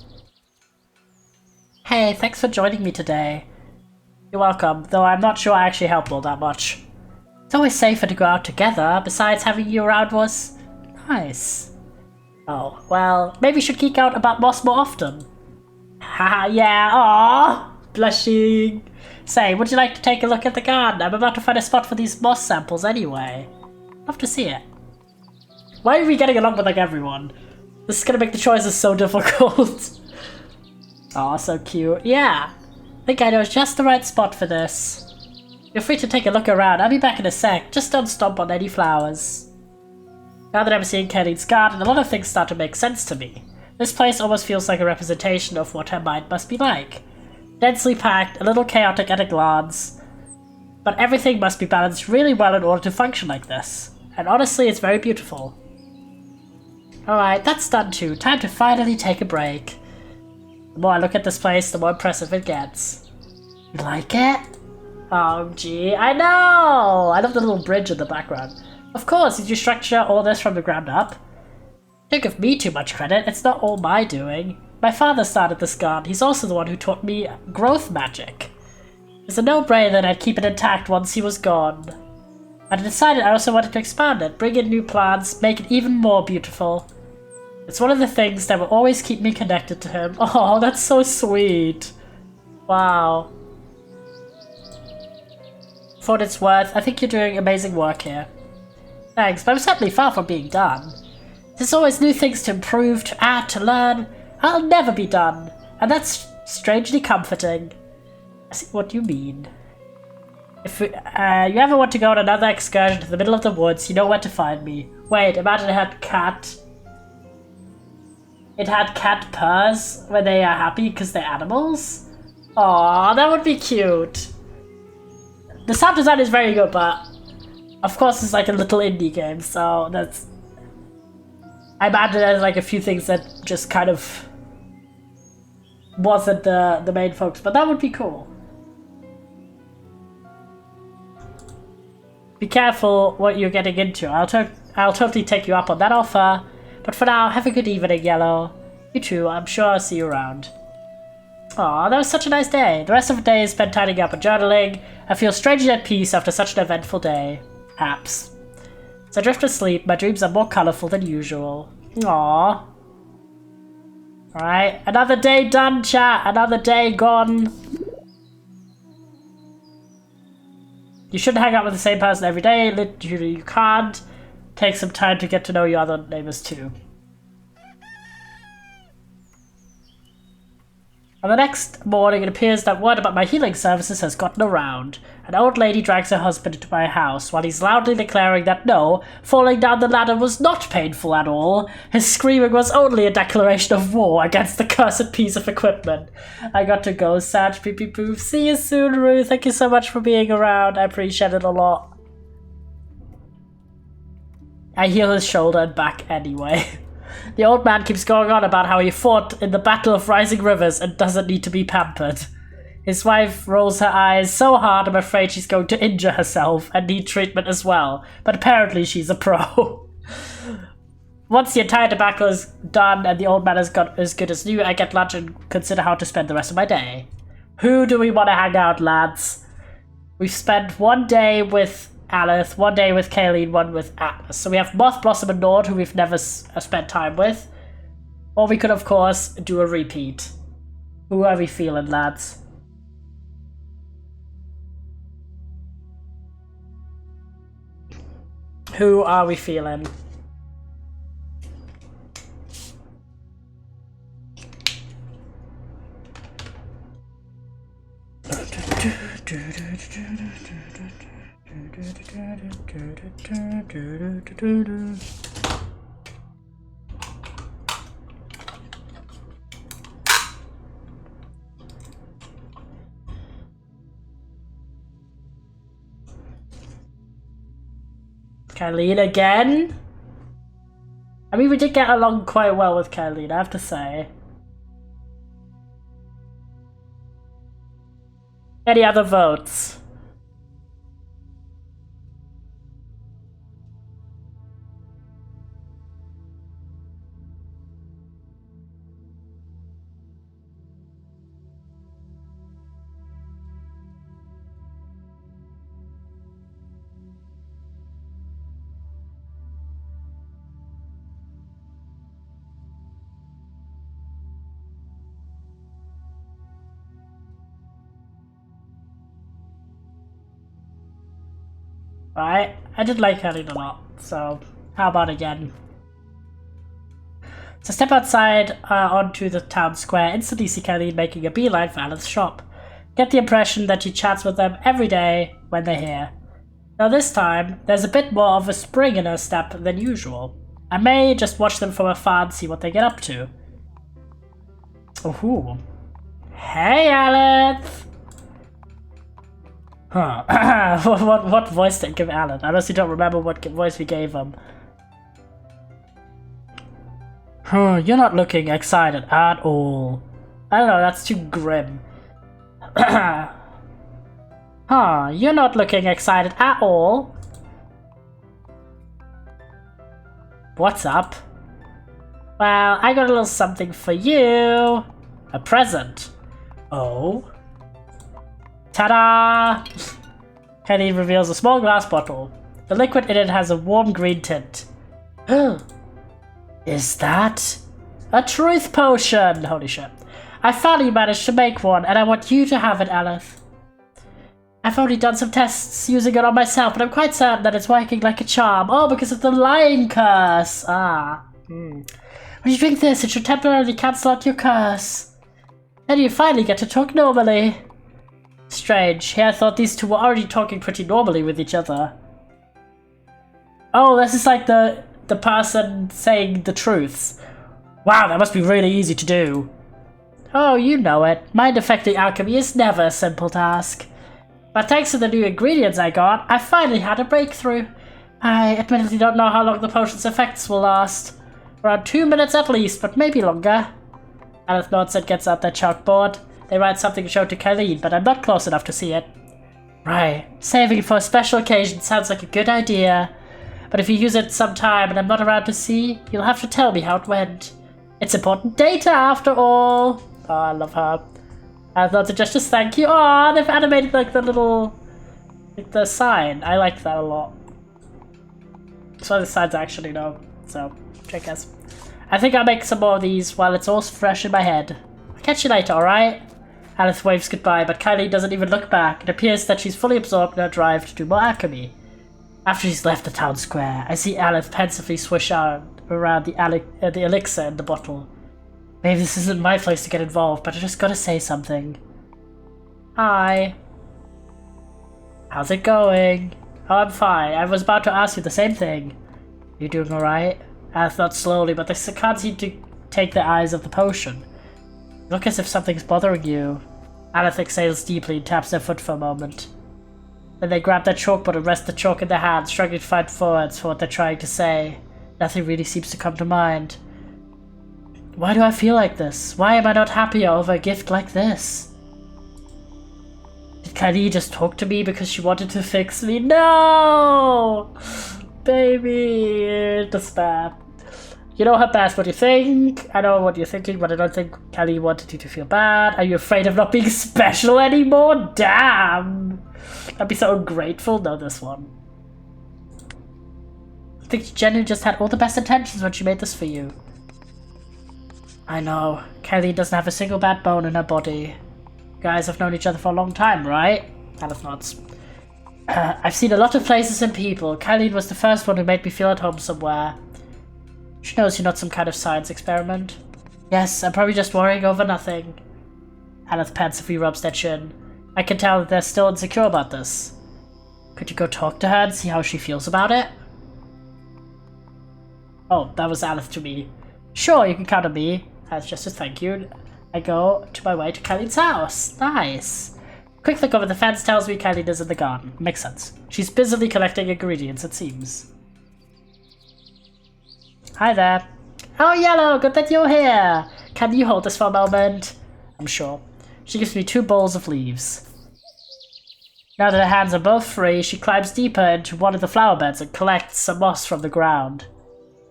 Hey, thanks for joining me today. You're welcome, though I'm not sure I actually helped all that much. It's always safer to go out together, besides having you around was nice. Oh, well, maybe we should geek out about moss more often. Haha, yeah, aww, blushing. Say, would you like to take a look at the garden? I'm about to find a spot for these moss samples anyway. Love to see it. Why are we getting along with like everyone? This is gonna make the choices so difficult. Aw, so cute. Yeah, I think I know just the right spot for this. Feel free to take a look around. I'll be back in a sec. Just don't stomp on any flowers. Now that I'm seeing Kelly's garden, a lot of things start to make sense to me. This place almost feels like a representation of what her mind must be like. Densely packed, a little chaotic at a glance. But everything must be balanced really well in order to function like this. And honestly, it's very beautiful. Alright, that's done too. Time to finally take a break. The more I look at this place, the more impressive it gets. You like it? Oh, gee, I know! I love the little bridge in the background. Of course, did you structure all this from the ground up? Don't give me too much credit, it's not all my doing. My father started this garden, he's also the one who taught me growth magic. It's a no-brainer that I'd keep it intact once he was gone. I decided I also wanted to expand it, bring in new plants, make it even more beautiful. It's one of the things that will always keep me connected to him. Oh, that's so sweet. Wow. For what it's worth, I think you're doing amazing work here. Thanks, but I'm certainly far from being done. There's always new things to improve, to add, to learn. I'll never be done, and that's strangely comforting. I see what you mean. If you ever want to go on another excursion to the middle of the woods, you know where to find me. Wait, imagine it had cat... It had cat purrs when they are happy because they're animals? Aww, that would be cute. The sound design is very good, but of course it's like a little indie game, so that's... I imagine there's like a few things that just kind of wasn't the main focus, but that would be cool. Be careful what you're getting into. I'll totally take you up on that offer. But for now, have a good evening, Yellow. You too, I'm sure I'll see you around. Aw, that was such a nice day. The rest of the day is spent tidying up and journaling. I feel strangely at peace after such an eventful day. Perhaps. As I drift to sleep, my dreams are more colourful than usual. Aww. Alright, another day done, chat. Another day gone. You shouldn't hang out with the same person every day. Literally, you can't. Take some time to get to know your other neighbors too. On the next morning, it appears that word about my healing services has gotten around. An old lady drags her husband into my house while he's loudly declaring that no, falling down the ladder was not painful at all. His screaming was only a declaration of war against the cursed piece of equipment. I got to go, sad pee pee poof. See you soon, Ruth. Thank you so much for being around. I appreciate it a lot. I heal his shoulder and back anyway. The old man keeps going on about how he fought in the Battle of Rising Rivers and doesn't need to be pampered. His wife rolls her eyes so hard I'm afraid she's going to injure herself and need treatment as well, but apparently she's a pro. Once the entire tobacco is done and the old man has got as good as new, I get lunch and consider how to spend the rest of my day. Who do we want to hang out, lads? We've spent one day with Aleth, one day with Kayleen, one with Atlas. So we have Moth, Blossom, and Nord, who we've never spent time with. Or we could, of course, do a repeat. Who are we feeling, lads? Who are we feeling? Kylene again? I mean, we did get along quite well with Kylene, I have to say. Any other votes? Right, I did like Kylene a lot, so how about again? So step outside onto the town square, instantly see Kylene making a beeline for Alan's shop. Get the impression that she chats with them every day when they're here. Now this time, there's a bit more of a spring in her step than usual. I may just watch them from afar and see what they get up to. Ooh. Hey, Alan! Huh. what voice did I give Alan? I honestly don't remember what voice we gave him. You're not looking excited at all. I don't know, that's too grim. You're not looking excited at all. What's up? Well, I got a little something for you. A present. Oh. Ta-da! Kenny reveals a small glass bottle. The liquid in it has a warm green tint. Is that a truth potion? Holy shit. I finally managed to make one, and I want you to have it, Aleph. I've only done some tests using it on myself, but I'm quite certain that it's working like a charm. Oh, because of the lying curse. When you drink this, it should temporarily cancel out your curse. Then you finally get to talk normally. Strange. Here I thought these two were already talking pretty normally with each other. Oh, this is like the person saying the truths. Wow, that must be really easy to do. Oh, you know it. Mind-affecting alchemy is never a simple task. But thanks to the new ingredients I got, I finally had a breakthrough. I admittedly don't know how long the potion's effects will last. Around 2 minutes at least, but maybe longer. Aleph nods and gets out their chalkboard. They write something to show to Kylene, but I'm not close enough to see it. Right, saving it for a special occasion sounds like a good idea. But if you use it sometime and I'm not around to see, you'll have to tell me how it went. It's important data after all. Oh, I love her. I thought to just thank you. Oh, they've animated like the little, like the sign. I like that a lot. So the signs actually know. So, I guess. I think I'll make some more of these while it's all fresh in my head. I'll catch you later, alright? Alice waves goodbye, but Kylie doesn't even look back. It appears that she's fully absorbed in her drive to do more alchemy. After she's left the town square, I see Alice pensively swish out around the elixir in the bottle. Maybe this isn't my place to get involved, but I just gotta say something. Hi. How's it going? Oh, I'm fine. I was about to ask you the same thing. You doing alright? Alice nods slowly, but they can't seem to take their eyes off the potion. Look as if something's bothering you. Alice exhales deeply and taps their foot for a moment. Then they grab their chalkboard and rest the chalk in their hands, struggling to find words for what they're trying to say. Nothing really seems to come to mind. Why do I feel like this? Why am I not happier over a gift like this? Did Kylie just talk to me because she wanted to fix me? No! Baby, despair. You know her best. What do you think? I know what you're thinking, but I don't think Kylie wanted you to feel bad. Are you afraid of not being special anymore? Damn! I'd be so ungrateful. No, this one. I think Jenny just had all the best intentions when she made this for you. I know. Kylie doesn't have a single bad bone in her body. You guys have known each other for a long time, right? Alice nods. I've seen a lot of places and people. Kylie was the first one who made me feel at home somewhere. She knows you're not some kind of science experiment. Yes, I'm probably just worrying over nothing. Alice pensively rubs their chin. I can tell that they're still insecure about this. Could you go talk to her and see how she feels about it? Oh, that was Alice to me. Sure, you can count on me. As just a thank you, I go to my way to Kylie's house. Nice. Quick look over the fence tells me Kylie is in the garden. Makes sense. She's busily collecting ingredients, it seems. Hi there. Oh, Yellow, good that you're here. Can you hold this for a moment? I'm sure. She gives me 2 bowls of leaves. Now that her hands are both free, she climbs deeper into one of the flower beds and collects some moss from the ground.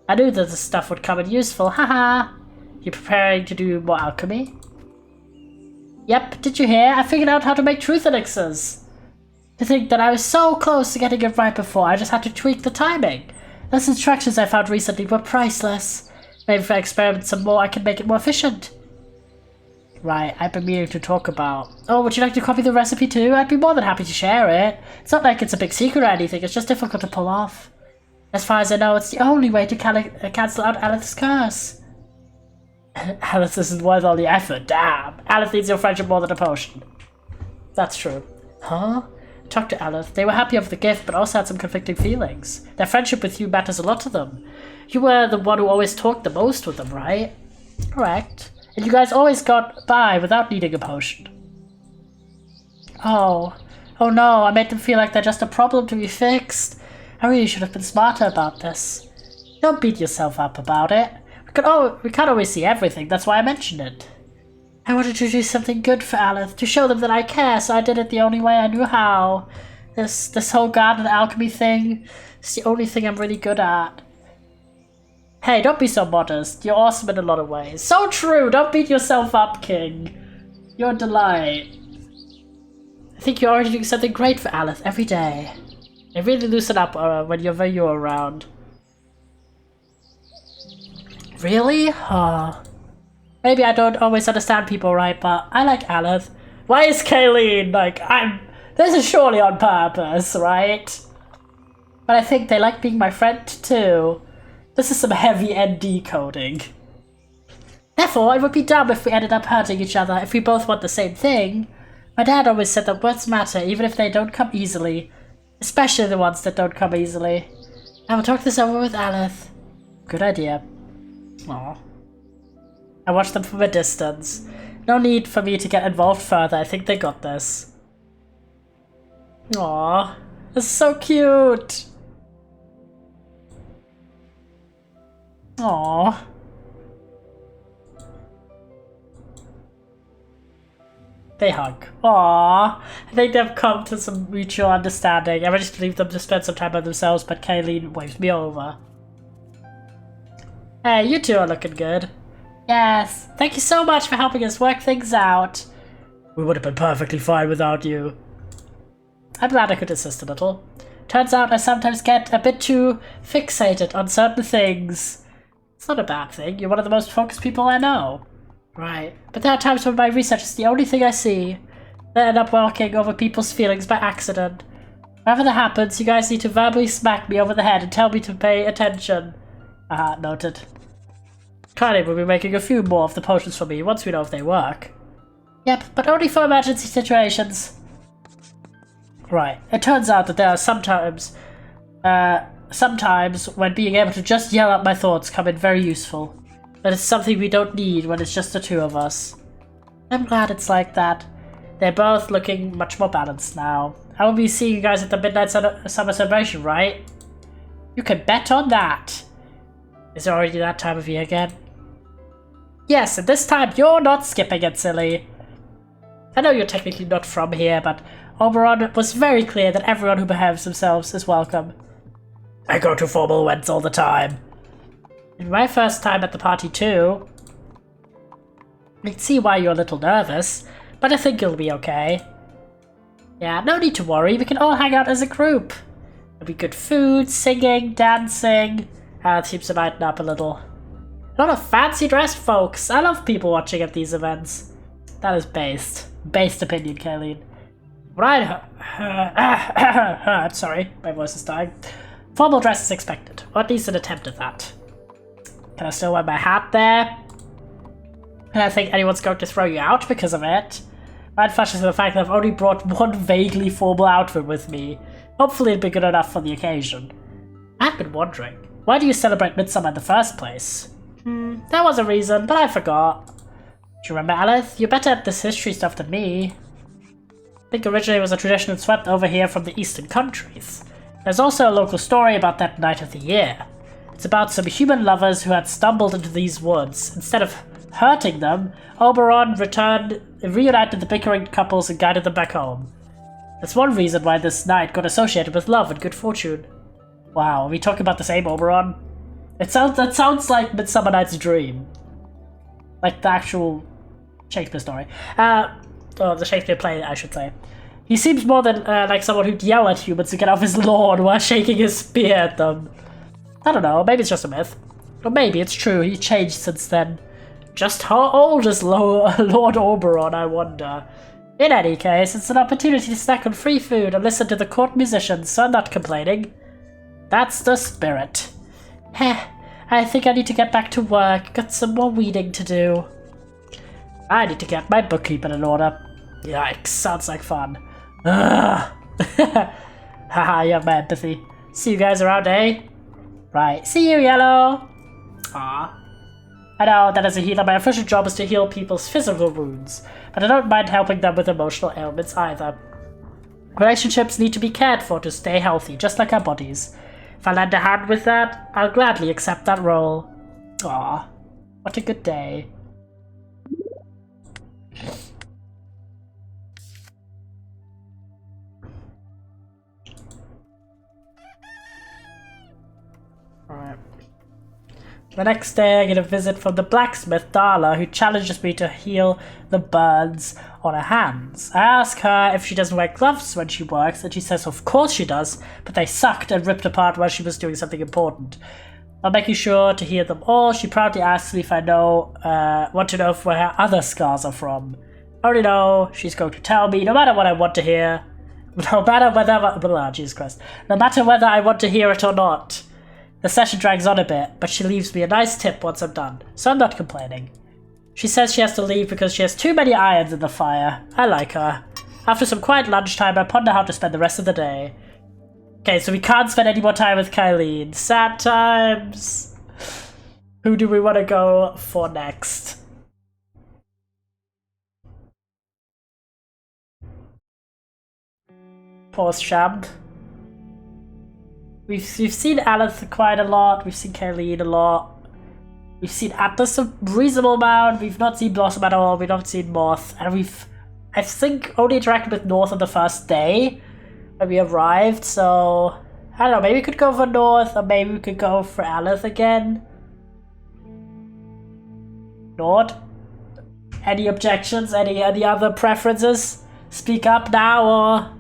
I knew that this stuff would come in useful, haha. You preparing to do more alchemy? Yep, did you hear? I figured out how to make truth elixirs. To think that I was so close to getting it right before, I just had to tweak the timing. Those instructions I found recently were priceless. Maybe if I experiment some more, I can make it more efficient. Right, I've been meaning to talk about. Oh, would you like to copy the recipe too? I'd be more than happy to share it. It's not like it's a big secret or anything, it's just difficult to pull off. As far as I know, it's the only way to cancel out Aleth's curse. Aleth isn't worth all the effort, damn. Aleth needs your friendship more than a potion. That's true. Huh? I talked to Aleth. They were happy over the gift, but also had some conflicting feelings. Their friendship with you matters a lot to them. You were the one who always talked the most with them, right? Correct. And you guys always got by without needing a potion. Oh. Oh no, I made them feel like they're just a problem to be fixed. I really should have been smarter about this. Don't beat yourself up about it. We can't always see everything, that's why I mentioned it. I wanted to do something good for Aleth, to show them that I care, so I did it the only way I knew how. This whole garden alchemy thing is the only thing I'm really good at. Hey, don't be so modest. You're awesome in a lot of ways. So true! Don't beat yourself up, King. You're a delight. I think you're already doing something great for Aleth every day. They really loosen up when you're around. Really? Maybe I don't always understand people right, but I like Aleth. Why is Kayleen like, this is surely on purpose, right? But I think they like being my friend too. This is some heavy ND coding. Therefore, it would be dumb if we ended up hurting each other if we both want the same thing. My dad always said that words matter even if they don't come easily. Especially the ones that don't come easily. I will talk this over with Aleth. Good idea. Aww. I watched them from a distance. No need for me to get involved further, I think they got this. Aww. This is so cute! Aww. They hug. Aww. I think they've come to some mutual understanding. I'm ready to leave them to spend some time by themselves, but Kayleen waves me over. Hey, you two are looking good. Yes, thank you so much for helping us work things out. We would have been perfectly fine without you. I'm glad I could assist a little. Turns out I sometimes get a bit too fixated on certain things. It's not a bad thing, you're one of the most focused people I know. Right, but there are times when my research is the only thing I see. I end up walking over people's feelings by accident. Whenever that happens, you guys need to verbally smack me over the head and tell me to pay attention. Noted. Kylie will be making a few more of the potions for me once we know if they work. Yep, but only for emergency situations. Right, it turns out that there are sometimes when being able to just yell out my thoughts come in very useful. But it's something we don't need when it's just the two of us. I'm glad it's like that. They're both looking much more balanced now. I will be seeing you guys at the Midnight Summer Celebration, right? You can bet on that. Is it already that time of year again? Yes, and this time you're not skipping it, silly. I know you're technically not from here, but Oberon was very clear that everyone who behaves themselves is welcome. I go to formal events all the time. And my first time at the party too. I can see why you're a little nervous, but I think you'll be okay. Yeah, no need to worry, we can all hang out as a group. There'll be good food, singing, dancing. It seems to lighten up a little. A lot of fancy dressed folks. I love people watching at these events. That is based opinion, Kayleen. Right. I'm sorry, my voice is dying. Formal dress is expected, or at least an attempt at that. Can I still wear my hat there? I don't think anyone's going to throw you out because of it. Mind flashes the fact that I've only brought one vaguely formal outfit with me. Hopefully it'll be good enough for the occasion. I've been wondering, why do you celebrate Midsummer in the first place? There was a reason, but I forgot. Do you remember, Alice? You're better at this history stuff than me. I think originally it was a tradition that swept over here from the eastern countries. There's also a local story about that night of the year. It's about some human lovers who had stumbled into these woods. Instead of hurting them, Oberon reunited the bickering couples and guided them back home. That's one reason why this night got associated with love and good fortune. Wow, are we talking about the same Oberon? That sounds like Midsummer Night's Dream. Like the actual Shakespeare story. Or the Shakespeare play, I should say. He seems more than like someone who'd yell at humans to get off his lawn while shaking his spear at them. I don't know, maybe it's just a myth. Or maybe it's true, he changed since then. Just how old is Lord Oberon, I wonder? In any case, it's an opportunity to snack on free food and listen to the court musicians, so I'm not complaining. That's the spirit. Heh, I think I need to get back to work. Got some more weeding to do. I need to get my bookkeeping in order. Yikes, sounds like fun. Ugh. Haha, you have my empathy. See you guys around, eh? Right, see you, Yellow. Aw. I know that as a healer, my official job is to heal people's physical wounds, but I don't mind helping them with emotional ailments either. Relationships need to be cared for to stay healthy, just like our bodies. If I lend a hand with that, I'll gladly accept that role. Aw, what a good day. Alright. The next day I get a visit from the blacksmith Darla, who challenges me to heal the burns on her hands. I ask her if she doesn't wear gloves when she works, and she says of course she does, but they sucked and ripped apart while she was doing something important. While making sure to heal them all, she proudly asks me if I want to know where her other scars are from. I already know she's going to tell me, no matter what I want to hear. No matter whether... Jesus Christ. No matter whether I want to hear it or not. The session drags on a bit, but she leaves me a nice tip once I'm done, so I'm not complaining. She says she has to leave because she has too many irons in the fire. I like her. After some quiet lunchtime, I ponder how to spend the rest of the day. Okay, so we can't spend any more time with Kylene. Sad times. Who do we want to go for next? Poor Sham. We've seen Alice quite a lot, we've seen Kylene a lot, we've seen Atlas a reasonable amount, we've not seen Blossom at all, we've not seen Moth, and we've, I think, only interacted with North on the first day when we arrived, so I don't know, maybe we could go for North, or maybe we could go for Alice again. Nord? Any objections? Any other preferences? Speak up now, or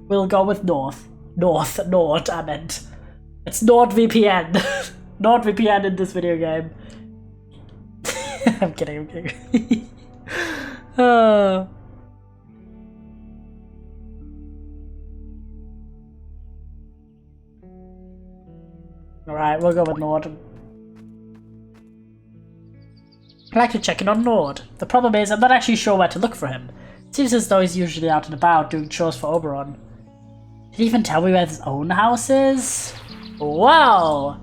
we'll go with North. Nord, I meant. It's NordVPN. NordVPN in this video game. I'm kidding. Alright, we'll go with Nord. I'd like to check in on Nord. The problem is, I'm not actually sure where to look for him. It seems as though he's usually out and about doing chores for Oberon. Did he even tell me where his own house is? Whoa!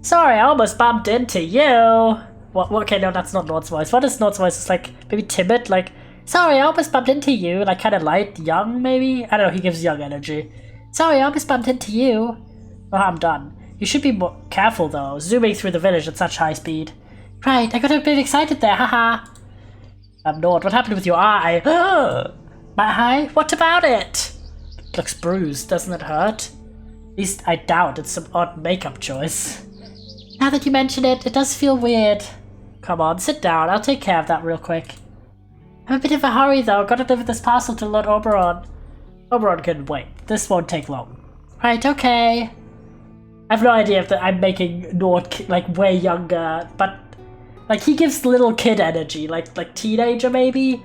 Sorry, I almost bumped into you! What? Okay, no, that's not Nord's voice. What is Nord's voice? It's like, maybe timid? Like, sorry, I almost bumped into you. Like, kind of light, young, maybe? I don't know, he gives young energy. Sorry, I almost bumped into you. Oh, I'm done. You should be more careful, though, zooming through the village at such high speed. Right, I got a bit excited there, haha. Nord, what happened with your eye? My eye? What about it? It looks bruised, doesn't it hurt? At least I doubt it's some odd makeup choice. Now that you mention it, it does feel weird. Come on, sit down, I'll take care of that real quick. I'm a bit of a hurry though, gotta deliver this parcel to Lord Oberon. Oberon can wait, this won't take long. Right, okay. I have no idea if I'm making Nord like way younger, but like he gives little kid energy, like teenager maybe?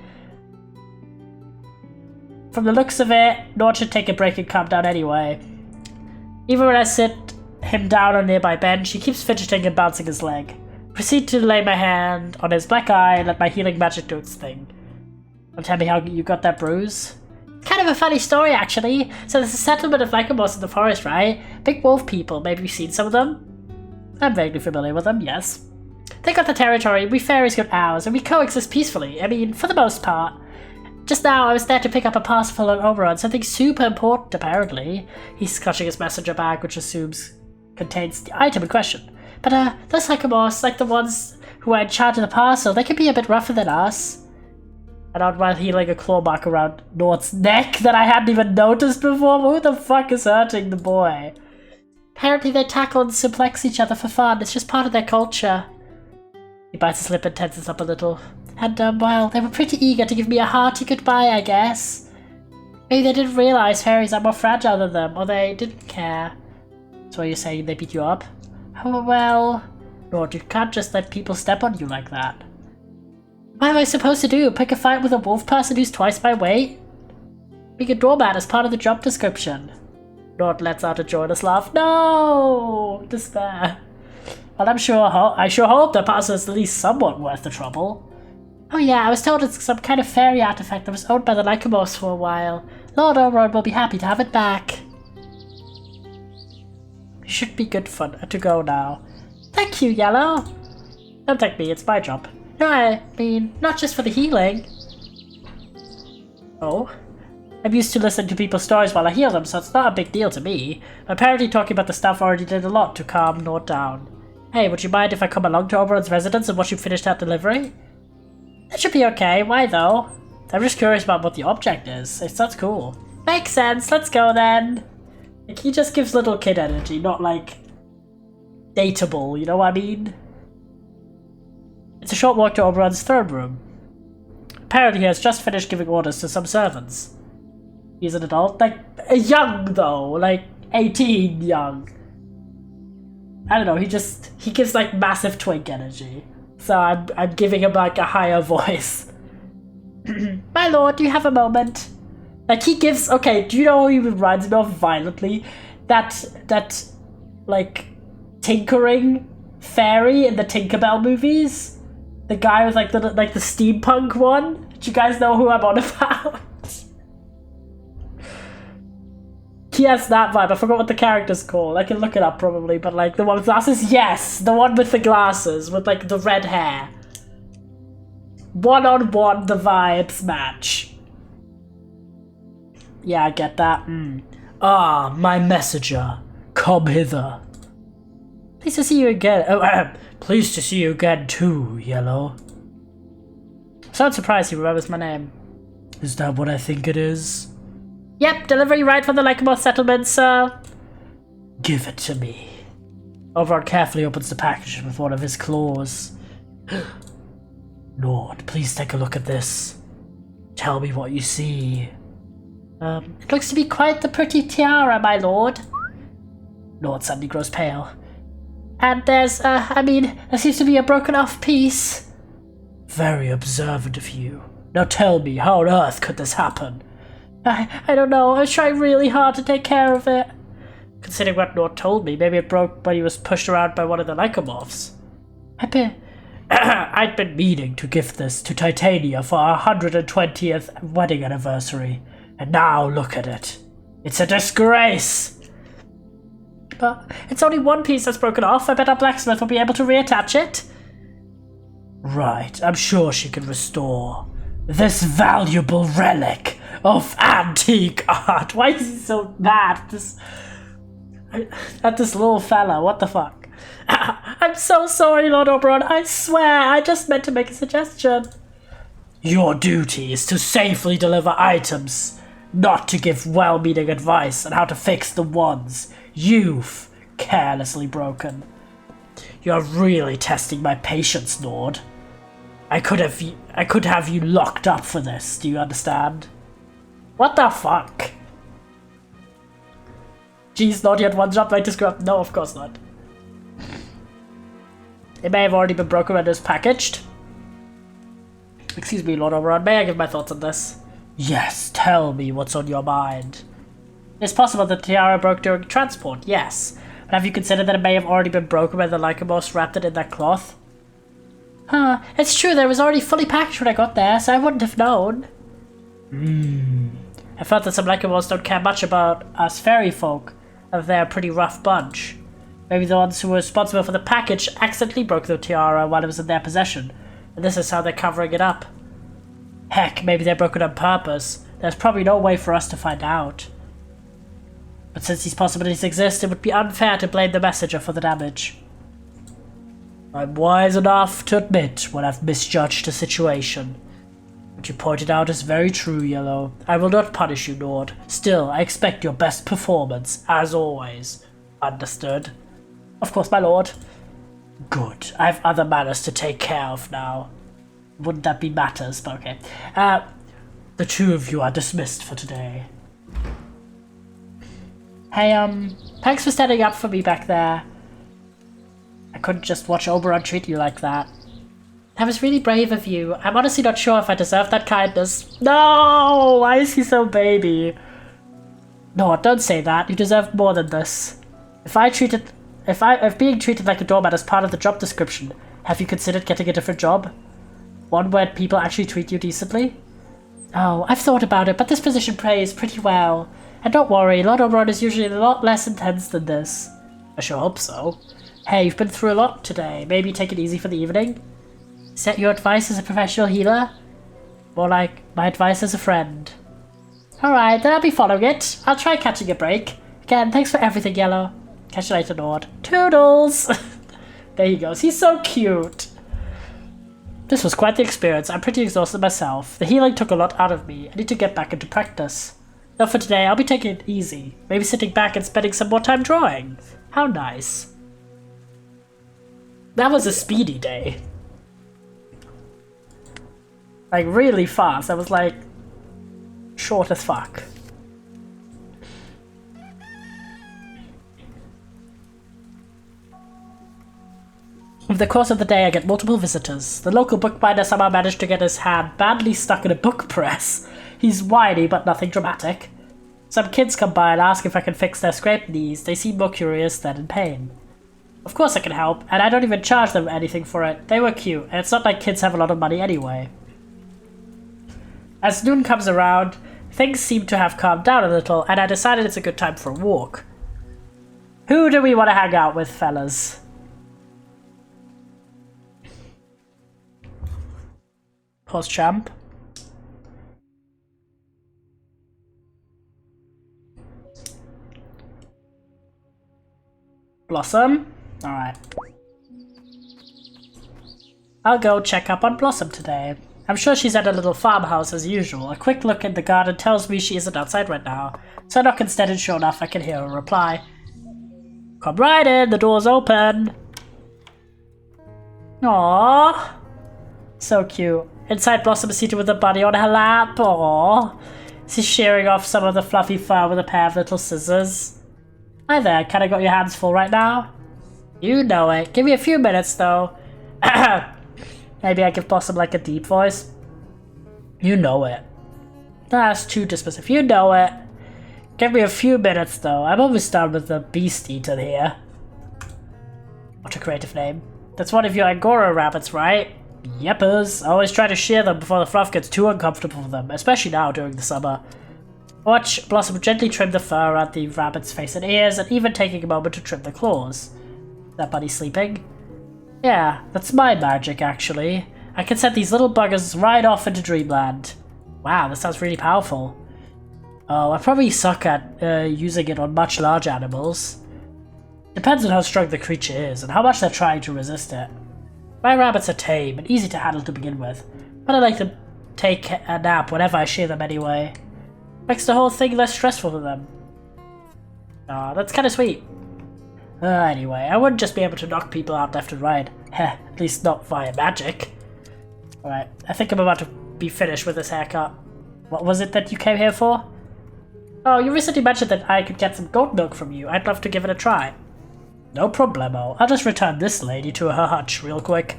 From the looks of it, Nord should take a break and calm down anyway. Even when I sit him down on a nearby bench, he keeps fidgeting and bouncing his leg. Proceed to lay my hand on his black eye and let my healing magic do its thing. Don't tell me how you got that bruise. Kind of a funny story, actually. So there's a settlement of Lycomos in the forest, right? Big wolf people. Maybe you've seen some of them? I'm vaguely familiar with them, yes. They got the territory, we fairies got ours, and we coexist peacefully. I mean, for the most part. Just now, I was there to pick up a parcel for Lord Oberon, something super important, apparently. He's clutching his messenger bag, which assumes contains the item in question. But, those Lycomos, like the ones who are in charge of the parcel, they can be a bit rougher than us. And out while healing a claw mark around Nord's neck that I hadn't even noticed before. Who the fuck is hurting the boy? Apparently they tackle and suplex each other for fun. It's just part of their culture. He bites his lip and tenses up a little. And, well, they were pretty eager to give me a hearty goodbye, I guess. Maybe they didn't realize fairies are more fragile than them, or they didn't care. So are you saying they beat you up? Oh, well... Lord, you can't just let people step on you like that. What am I supposed to do? Pick a fight with a wolf person who's twice my weight? Being a doormat is part of the job description. Lord lets out a joyous laugh. No! Despair. Well, I sure hope the parcel is at least somewhat worth the trouble. Oh yeah, I was told it's some kind of fairy artifact that was owned by the Lycomos for a while. Lord Oberon will be happy to have it back. It should be good fun to go now. Thank you, Yellow. Don't take me, it's my job. No, I mean, not just for the healing. Oh? I'm used to listening to people's stories while I heal them, so it's not a big deal to me. But apparently talking about the stuff already did a lot to calm Nord down. Hey, would you mind if I come along to Oberon's residence and watch you finish that delivery? That should be okay, why though? I'm just curious about what the object is. It sounds cool. Makes sense, let's go then. Like, he just gives little kid energy, not like... dateable, you know what I mean? It's a short walk to Oberon's throne room. Apparently he has just finished giving orders to some servants. He's an adult, like, young though, like 18 young. I don't know, he gives like massive twink energy. So I'm giving him like a higher voice. My lord, do you have a moment? Like he gives, okay, do you know who he reminds me of violently? That like tinkering fairy in the Tinkerbell movies? The guy with like the steampunk one? Do you guys know who I'm on about? He has that vibe. I forgot what the character's called. I can look it up probably, but like the one with glasses? Yes! The one with the glasses, with like the red hair. One-on-one, the vibes match. Yeah, I get that. Ah, my messenger. Come hither. Pleased to see you again. Oh, pleased to see you again too, Yellow. So I'm surprised he remembers my name. Is that what I think it is? Yep, delivery right from the Lycomos settlement, sir. Give it to me. Oberon carefully opens the package with one of his claws. Lord, please take a look at this. Tell me what you see. It looks to be quite the pretty tiara, my lord. Lord suddenly grows pale. And there's, there seems to be a broken off piece. Very observant of you. Now tell me, how on earth could this happen? I don't know, I was trying really hard to take care of it. Considering what Nord told me, maybe it broke when he was pushed around by one of the Lycomorphs. I'd been meaning to gift this to Titania for our 120th wedding anniversary. And now look at it. It's a disgrace! But it's only one piece that's broken off. I bet our blacksmith will be able to reattach it. Right, I'm sure she can restore this valuable relic of antique art. Why is he so mad at this little fella? What the fuck? I'm so sorry, Lord Oberon. I swear, I just meant to make a suggestion. Your duty is to safely deliver items, not to give well-meaning advice on how to fix the ones you've carelessly broken. You're really testing my patience, Nord. I could have you locked up for this, do you understand? What the fuck? Jeez, not yet one jump right to scrap. No, of course not. It may have already been broken when it was packaged. Excuse me, Lord Oberon, may I give my thoughts on this? Yes, tell me what's on your mind. It's possible that the tiara broke during transport, yes. But have you considered that it may have already been broken when the Lycomos wrapped it in that cloth? It's true that it was already fully packaged when I got there, so I wouldn't have known. I thought that some Lycanrocs don't care much about us fairy folk, and they're a pretty rough bunch. Maybe the ones who were responsible for the package accidentally broke the tiara while it was in their possession, and this is how they're covering it up. Heck, maybe they broke it on purpose. There's probably no way for us to find out. But since these possibilities exist, it would be unfair to blame the messenger for the damage. I'm wise enough to admit when I've misjudged a situation. What you pointed out is very true, Yellow. I will not punish you, Nord. Still, I expect your best performance, as always. Understood? Of course, my lord. Good. I have other matters to take care of now. Wouldn't that be matters? But okay. The two of you are dismissed for today. Hey, thanks for standing up for me back there. I couldn't just watch Oberon treat you like that. That was really brave of you. I'm honestly not sure if I deserve that kindness. No! Why is he so baby? No, don't say that. You deserve more than this. If being treated like a doormat is part of the job description, have you considered getting a different job? One where people actually treat you decently? Oh, I've thought about it, but this position pays pretty well. And don't worry, Lord Oberon is usually a lot less intense than this. I sure hope so. Hey, you've been through a lot today. Maybe take it easy for the evening? Is that your advice as a professional healer? More like my advice as a friend. Alright, then I'll be following it. I'll try catching a break. Again, thanks for everything, Yellow. Catch you later, Nord. Toodles! There he goes. He's so cute. This was quite the experience. I'm pretty exhausted myself. The healing took a lot out of me. I need to get back into practice. Now for today, I'll be taking it easy. Maybe sitting back and spending some more time drawing. How nice. That was a speedy day. Like, really fast. That was like short as fuck. Over the course of the day, I get multiple visitors. The local bookbinder somehow managed to get his hand badly stuck in a book press. He's whiny, but nothing dramatic. Some kids come by and ask if I can fix their scraped knees. They seem more curious than in pain. Of course I can help, and I don't even charge them anything for it. They were cute, and it's not like kids have a lot of money anyway. As noon comes around, things seem to have calmed down a little, and I decided it's a good time for a walk. Who do we want to hang out with, fellas? Pause champ. Blossom? Alright. I'll go check up on Blossom today. I'm sure she's at a little farmhouse as usual. A quick look in the garden tells me she isn't outside right now. So I knock instead, and sure enough I can hear her reply. Come right in, the door's open. Aww. So cute. Inside, Blossom is seated with a bunny on her lap. Aww. She's shearing off some of the fluffy fur with a pair of little scissors. Hi there, kinda got your hands full right now? You know it. Give me a few minutes though. Maybe I give Blossom like a deep voice. You know it. That's too dismissive. You know it. Give me a few minutes though. I'm almost done with the beast eater here. What a creative name. That's one of your Angora rabbits, right? Yepers. I always try to shear them before the fluff gets too uncomfortable for them, especially now during the summer. Watch Blossom gently trim the fur around the rabbit's face and ears, and even taking a moment to trim the claws. Is that bunny sleeping? Yeah, that's my magic, actually. I can set these little buggers right off into dreamland. Wow, that sounds really powerful. Oh, I probably suck at using it on much larger animals. Depends on how strong the creature is, and how much they're trying to resist it. My rabbits are tame and easy to handle to begin with, but I like to take a nap whenever I shear them anyway. Makes the whole thing less stressful for them. Aw, that's kinda sweet. Anyway, I wouldn't just be able to knock people out left and right. Heh, at least not via magic. Alright, I think I'm about to be finished with this haircut. What was it that you came here for? Oh, you recently mentioned that I could get some goat milk from you. I'd love to give it a try. No problemo. I'll just return this lady to her hutch real quick.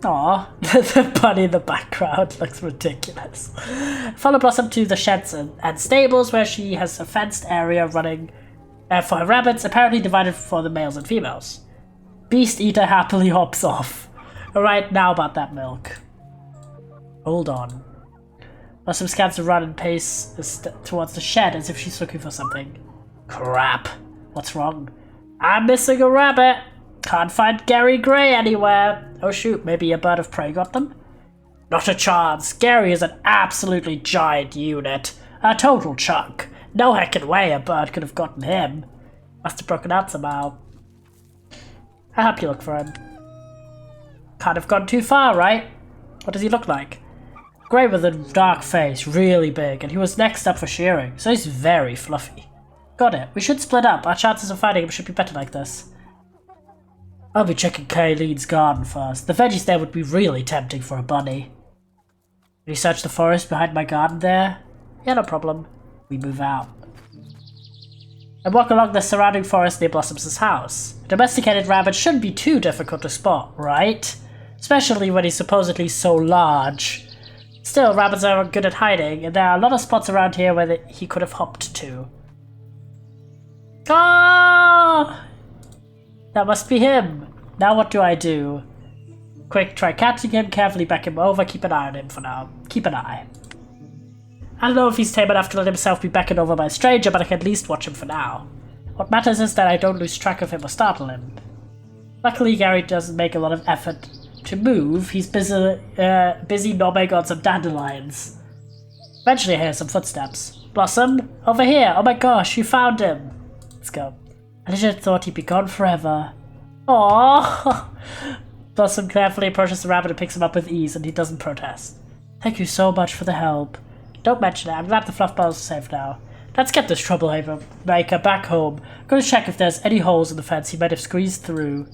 Aw, the bunny in the background looks ridiculous. Follow Blossom to the sheds and stables where she has a fenced area running for her rabbits, apparently divided for the males and females. Beast Eater happily hops off. Alright, now about that milk. Hold on. Blossom scans the run and paces towards the shed as if she's looking for something. Crap. What's wrong? I'm missing a rabbit. Can't find Gary Gray anywhere. Oh shoot, maybe a bird of prey got them? Not a chance. Gary is an absolutely giant unit. A total chunk. No heckin' way a bird could have gotten him. Must have broken out somehow. I'll help you look for him. Can't have gone too far, right? What does he look like? Grey with a dark face, really big, and he was next up for shearing, so he's very fluffy. Got it. We should split up. Our chances of finding him should be better like this. I'll be checking Kayleen's garden first. The veggies there would be really tempting for a bunny. Can you search the forest behind my garden there? Yeah, no problem. We move out. I walk along the surrounding forest near Blossom's house. A domesticated rabbit shouldn't be too difficult to spot, right? Especially when he's supposedly so large. Still, rabbits are good at hiding, and there are a lot of spots around here where he could have hopped to. Ah! That must be him. Now what do I do? Quick, try catching him, carefully back him over, keep an eye on him for now. Keep an eye. I don't know if he's tame enough to let himself be beckoned over by a stranger, but I can at least watch him for now. What matters is that I don't lose track of him or startle him. Luckily, Gary doesn't make a lot of effort to move. He's busy nobbing on some dandelions. Eventually I hear some footsteps. Blossom, over here! Oh my gosh, you found him! Let's go. I legit thought he'd be gone forever. Aww! Blossom carefully approaches the rabbit and picks him up with ease, and he doesn't protest. Thank you so much for the help. Don't mention it. I'm glad the fluff balls are safe now. Let's get this troublemaker back home. I'm going to check if there's any holes in the fence he might have squeezed through.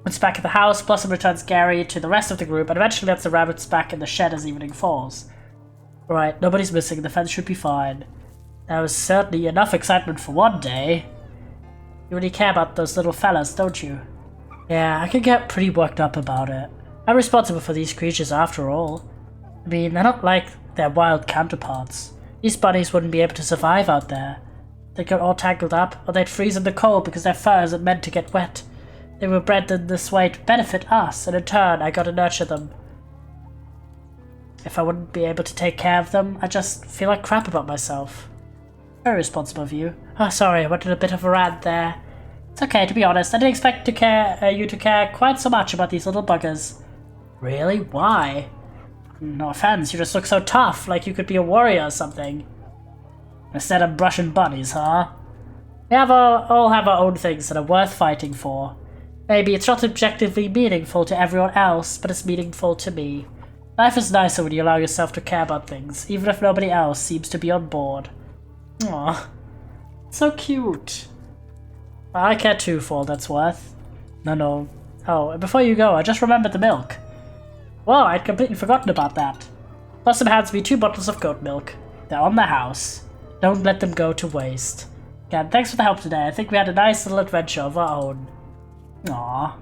Once back at the house, Blossom returns Gary to the rest of the group and eventually lets the rabbits back in the shed as evening falls. Right, nobody's missing. The fence should be fine. There was certainly enough excitement for one day. You really care about those little fellas, don't you? Yeah, I can get pretty worked up about it. I'm responsible for these creatures after all. I mean, they're not like their wild counterparts. These bunnies wouldn't be able to survive out there. They'd get all tangled up, or they'd freeze in the cold because their fur isn't meant to get wet. They were bred in this way to benefit us, and in turn, I gotta nurture them. If I wouldn't be able to take care of them, I just feel like crap about myself. Very responsible of you. Oh, sorry, I went on a bit of a rant there. It's okay, to be honest. I didn't expect you to care quite so much about these little buggers. Really? Why? No offense, you just look so tough, like you could be a warrior or something. Instead of brushing bunnies, huh? We all have our own things that are worth fighting for. Maybe it's not objectively meaningful to everyone else, but it's meaningful to me. Life is nicer when you allow yourself to care about things, even if nobody else seems to be on board. Aw, so cute. I care too, for all that's worth. No. Oh, and before you go, I just remembered the milk. Whoa, I'd completely forgotten about that. Blossom hands me 2 bottles of goat milk. They're on the house. Don't let them go to waste. Again, thanks for the help today. I think we had a nice little adventure of our own. Aww.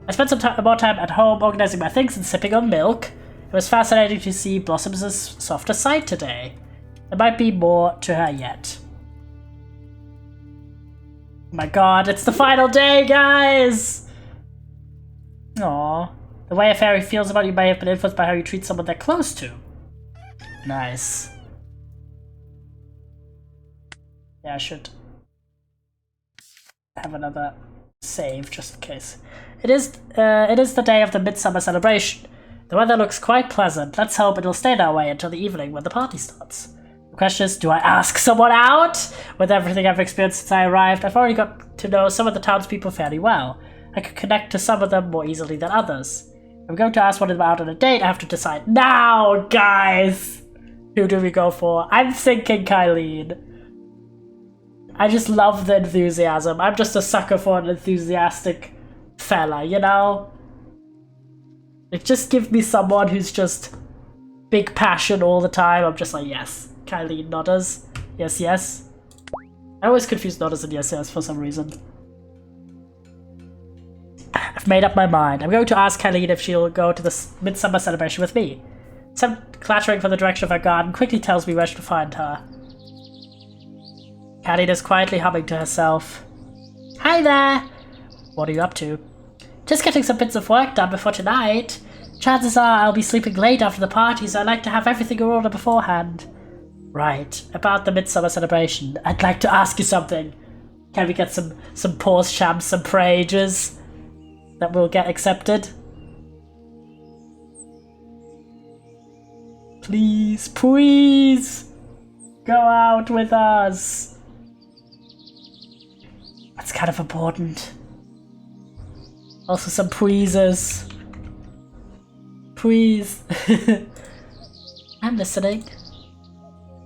I spent some more time at home organizing my things and sipping on milk. It was fascinating to see Blossom's softer side today. There might be more to her yet. Oh my god, it's the final day, guys! Aww. The way a fairy feels about you may have been influenced by how you treat someone they're close to. Nice. Yeah, I should have another save just in case. It is the day of the midsummer celebration. The weather looks quite pleasant. Let's hope it'll stay that way until the evening when the party starts. The question is, do I ask someone out? With everything I've experienced since I arrived, I've already got to know some of the townspeople fairly well. I could connect to some of them more easily than others. I'm going to ask one of them out on a date. I have to decide now, guys! Who do we go for? I'm thinking Kylene. I just love the enthusiasm. I'm just a sucker for an enthusiastic fella, you know? It just gives me someone who's just big passion all the time. I'm just like, yes. Kylene nodders. Yes. I always confuse nodders and yes for some reason. I've made up my mind. I'm going to ask Kylene if she'll go to the midsummer celebration with me. Some clattering from the direction of her garden quickly tells me where to find her. Kylene is quietly humming to herself. Hi there! What are you up to? Just getting some bits of work done before tonight. Chances are I'll be sleeping late after the party, so I'd like to have everything in order beforehand. Right, about the midsummer celebration, I'd like to ask you something. Can we get some pause shams, some prages that will get accepted? Please, please, go out with us. That's kind of important. Also some pleases. Please. I'm listening.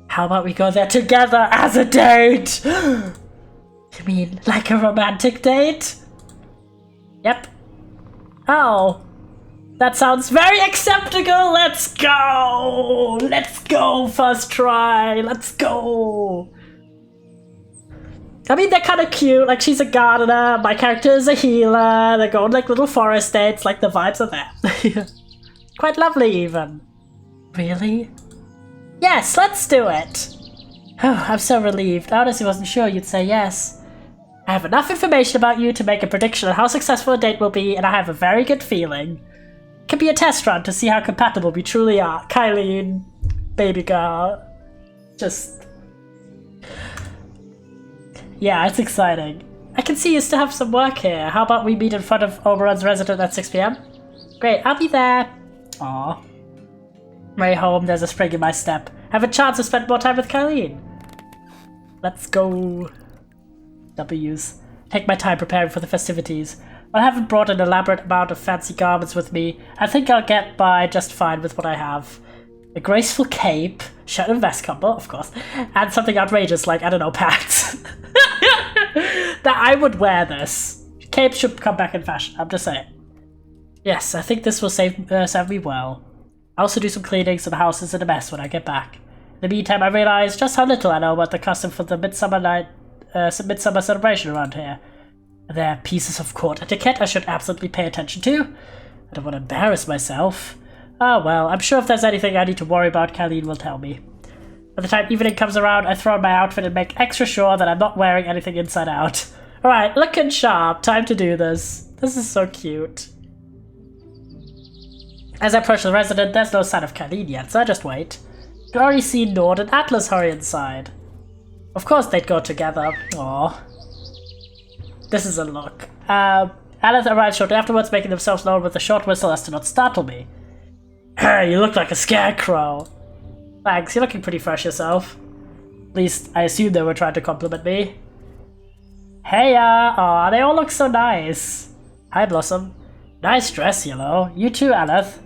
How about we go there together as a date? You mean like a romantic date? Yep. Oh. That sounds very acceptable. Let's go. Let's go. First try. Let's go. I mean, they're kind of cute. Like, she's a gardener. My character is a healer. They're going like little forest dates. Like, the vibes are there. Quite lovely, even. Really? Yes, let's do it. Oh, I'm so relieved. I honestly wasn't sure you'd say yes. I have enough information about you to make a prediction on how successful a date will be, and I have a very good feeling. It can be a test run to see how compatible we truly are. Kylie, baby girl. Just... yeah, it's exciting. I can see you still have some work here. How about we meet in front of Oberon's residence at 6 PM? Great, I'll be there. Aww. Way home, there's a spring in my step. Have a chance to spend more time with Kylie. Let's go. W's. Take my time preparing for the festivities. I haven't brought an elaborate amount of fancy garments with me. I think I'll get by just fine with what I have. A graceful cape, shirt and vest combo, of course, and something outrageous like, I don't know, pants. That I would wear this. Cape should come back in fashion, I'm just saying. Yes, I think this will serve me well. I'll also do some cleaning so the house isn't a mess when I get back. In the meantime, I realize just how little I know about the custom for the midsummer celebration around here. There are pieces of court etiquette I should absolutely pay attention to. I don't want to embarrass myself. Oh well, I'm sure if there's anything I need to worry about, Kylie will tell me. By the time evening comes around, I throw on my outfit and make extra sure that I'm not wearing anything inside out. Alright, looking sharp. Time to do this. This is so cute. As I approach the residence, there's no sign of Kylie yet, so I just wait. You can already see Nord and Atlas hurry inside. Of course they'd go together. Aww. This is a look. Atlas arrived shortly afterwards, making themselves known with a short whistle as to not startle me. You look like a scarecrow. Thanks, you're looking pretty fresh yourself. At least, I assume they were trying to compliment me. Hey, aw, they all look so nice. Hi, Blossom. Nice dress, Yellow. You too, Aleth.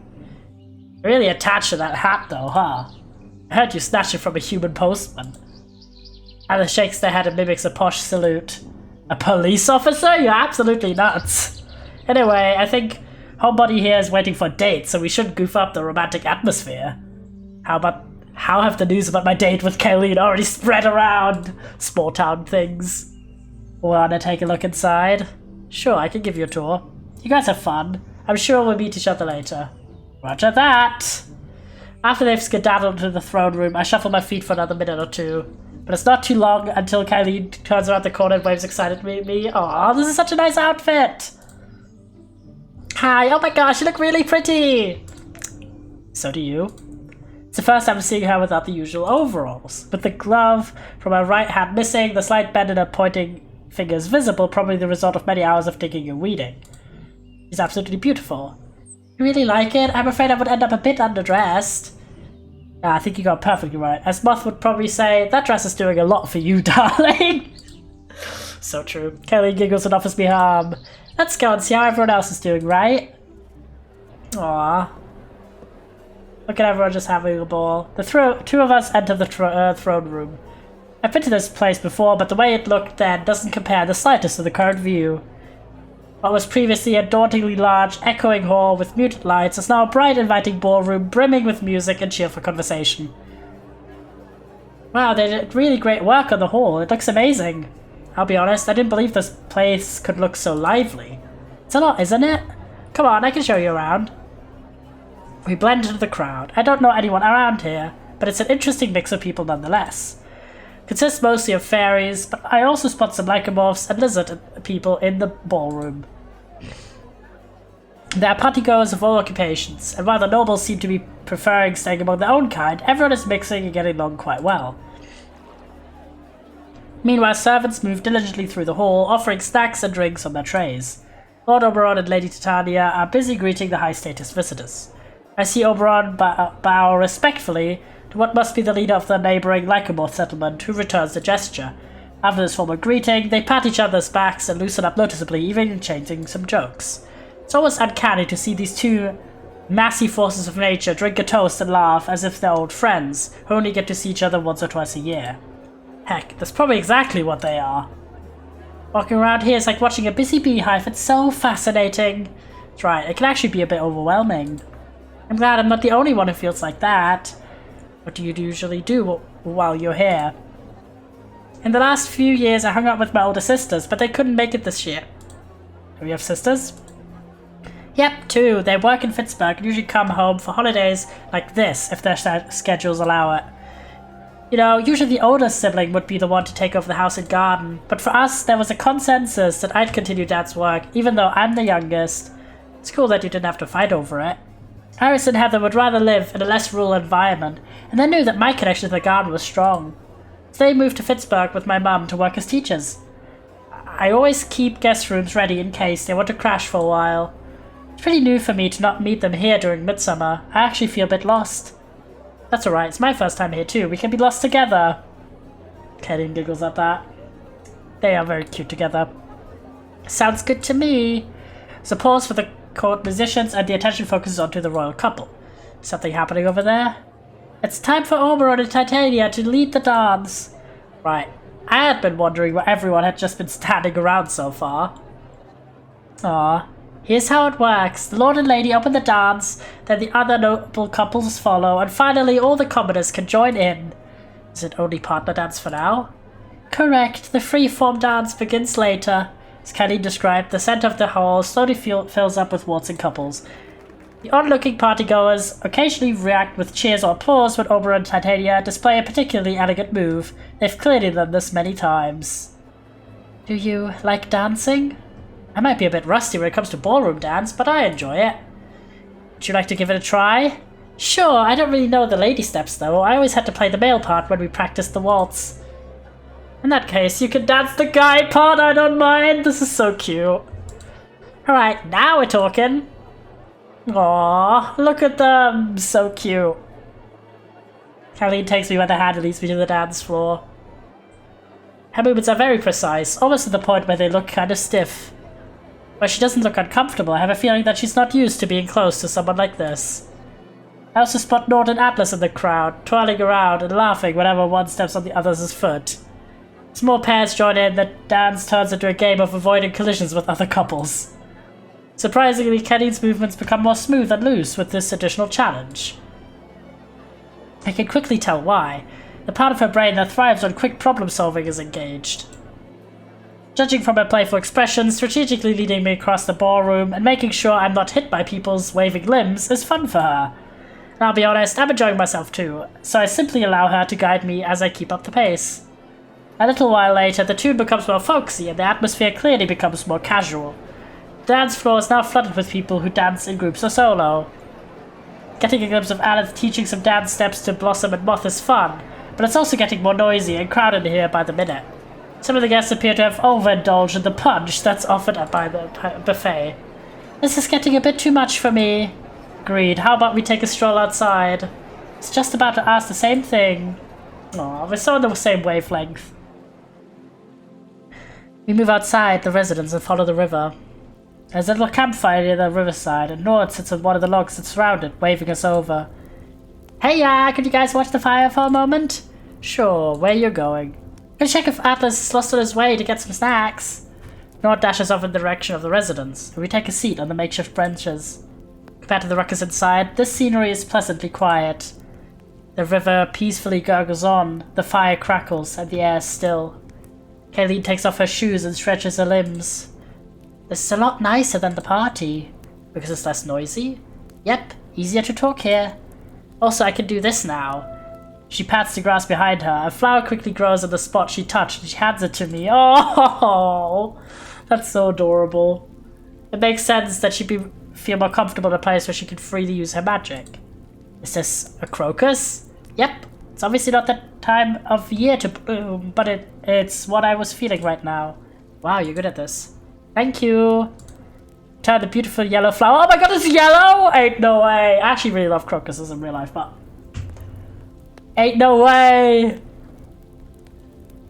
Really attached to that hat, though, huh? I heard you snatched it from a human postman. Aleth shakes their head and mimics a posh salute. A police officer? You're absolutely nuts. Anyway, I think Homebody here is waiting for a date, so we shouldn't goof up the romantic atmosphere. How have the news about my date with Kayleen already spread around? Small town things. Wanna take a look inside? Sure, I can give you a tour. You guys have fun. I'm sure we'll meet each other later. Roger that. After they've skedaddled to the throne room, I shuffle my feet for another minute or two. But it's not too long until Kylie turns around the corner and waves excitedly at me. Aw, this is such a nice outfit! Hi, oh my gosh, you look really pretty! So do you. It's the first time I'm seeing her without the usual overalls. With the glove from her right hand missing, the slight bend in her pointing fingers visible, probably the result of many hours of digging and weeding. She's absolutely beautiful. You really like it? I'm afraid I would end up a bit underdressed. I think you got perfectly right. As Moth would probably say, that dress is doing a lot for you, darling. So true. Kelly giggles and offers me her arm. Let's go and see how everyone else is doing, right? Aww. Look at everyone just having a ball. The two of us enter the throne room. I've been to this place before, but the way it looked then doesn't compare the slightest to the current view. What was previously a dauntingly large, echoing hall with muted lights is now a bright, inviting ballroom brimming with music and cheerful conversation. Wow, they did really great work on the hall. It looks amazing. I'll be honest, I didn't believe this place could look so lively. It's a lot, isn't it? Come on, I can show you around. We blend into the crowd. I don't know anyone around here, but it's an interesting mix of people nonetheless. It consists mostly of fairies, but I also spot some lycomorphs and lizard people in the ballroom. There are partygoers of all occupations, and while the nobles seem to be preferring staying among their own kind, everyone is mixing and getting along quite well. Meanwhile, servants move diligently through the hall, offering snacks and drinks on their trays. Lord Oberon and Lady Titania are busy greeting the high-status visitors. I see Oberon bow respectfully to what must be the leader of the neighbouring Lycomorth settlement, who returns the gesture. After this formal greeting, they pat each other's backs and loosen up noticeably, even exchanging some jokes. It's almost uncanny to see these two massive forces of nature drink a toast and laugh as if they're old friends, who only get to see each other once or twice a year. Heck, that's probably exactly what they are. Walking around here is like watching a busy beehive. It's so fascinating. That's right, it can actually be a bit overwhelming. I'm glad I'm not the only one who feels like that. What do you usually do while you're here? In the last few years, I hung out with my older sisters, but they couldn't make it this year. Do you have sisters? Yep, two. They work in Pittsburgh and usually come home for holidays like this, if their schedules allow it. You know, usually the older sibling would be the one to take over the house and garden, but for us, there was a consensus that I'd continue Dad's work, even though I'm the youngest. It's cool that you didn't have to fight over it. Iris and Heather would rather live in a less rural environment, and they knew that my connection to the garden was strong. So they moved to Pittsburgh with my mum to work as teachers. I always keep guest rooms ready in case they want to crash for a while. It's pretty new for me to not meet them here during midsummer. I actually feel a bit lost. That's alright, it's my first time here too. We can be lost together. Kaden giggles at that. They are very cute together. Sounds good to me. So pause for the court musicians and the attention focuses onto the royal couple. Something happening over there? It's time for Oberon and Titania to lead the dance. Right, I had been wondering where everyone had just been standing around so far. Ah. Here's how it works. The Lord and Lady open the dance, then the other noble couples follow, and finally all the commoners can join in. Is it only partner dance for now? Correct. The free-form dance begins later. As Kenny described, the center of the hall slowly fills up with waltzing couples. The onlooking partygoers occasionally react with cheers or applause when Oberon and Titania display a particularly elegant move. They've clearly done this many times. Do you like dancing? I might be a bit rusty when it comes to ballroom dance, but I enjoy it. Would you like to give it a try? Sure, I don't really know the lady steps though. I always had to play the male part when we practiced the waltz. In that case, you can dance the guy part, I don't mind. This is so cute. Alright, now we're talking. Aww, look at them. So cute. Colleen takes me by the hand and leads me to the dance floor. Her movements are very precise, almost to the point where they look kind of stiff. But she doesn't look uncomfortable. I have a feeling that she's not used to being close to someone like this. I also spot Nord and Atlas in the crowd, twirling around and laughing whenever one steps on the other's foot. As more pairs join in, the dance turns into a game of avoiding collisions with other couples. Surprisingly, Kenny's movements become more smooth and loose with this additional challenge. I can quickly tell why. The part of her brain that thrives on quick problem solving is engaged. Judging from her playful expression, strategically leading me across the ballroom and making sure I'm not hit by people's waving limbs is fun for her. And I'll be honest, I'm enjoying myself too, so I simply allow her to guide me as I keep up the pace. A little while later, the tune becomes more folksy and the atmosphere clearly becomes more casual. The dance floor is now flooded with people who dance in groups or solo. Getting a glimpse of Alan teaching some dance steps to Blossom and Moth is fun, but it's also getting more noisy and crowded here by the minute. Some of the guests appear to have overindulged in the punch that's offered up by the buffet. This is getting a bit too much for me. Agreed. How about we take a stroll outside? I was just about to ask the same thing. Aw, we're so on the same wavelength. We move outside the residence and follow the river. There's a little campfire near the riverside, and Nord sits on one of the logs that surround it, waving us over. Hey, could you guys watch the fire for a moment? Sure, where you going? Gonna check if Atlas is lost on his way to get some snacks. Nord dashes off in the direction of the residence, and we take a seat on the makeshift benches. Compared to the ruckus inside, this scenery is pleasantly quiet. The river peacefully gurgles on, the fire crackles, and the air is still. Kayleen takes off her shoes and stretches her limbs. This is a lot nicer than the party. Because it's less noisy? Yep, easier to talk here. Also, I can do this now. She pats the grass behind her. A flower quickly grows on the spot she touched and she hands it to me. Oh, that's so adorable. It makes sense that she'd be feel more comfortable in a place where she can freely use her magic. Is this a crocus? Yep. It's obviously not the time of year to bloom, but it's what I was feeling right now. Wow, you're good at this. Thank you. Turn the beautiful yellow flower. Oh my god, it's yellow! Ain't no way. I actually really love crocuses in real life, but... Ain't no way!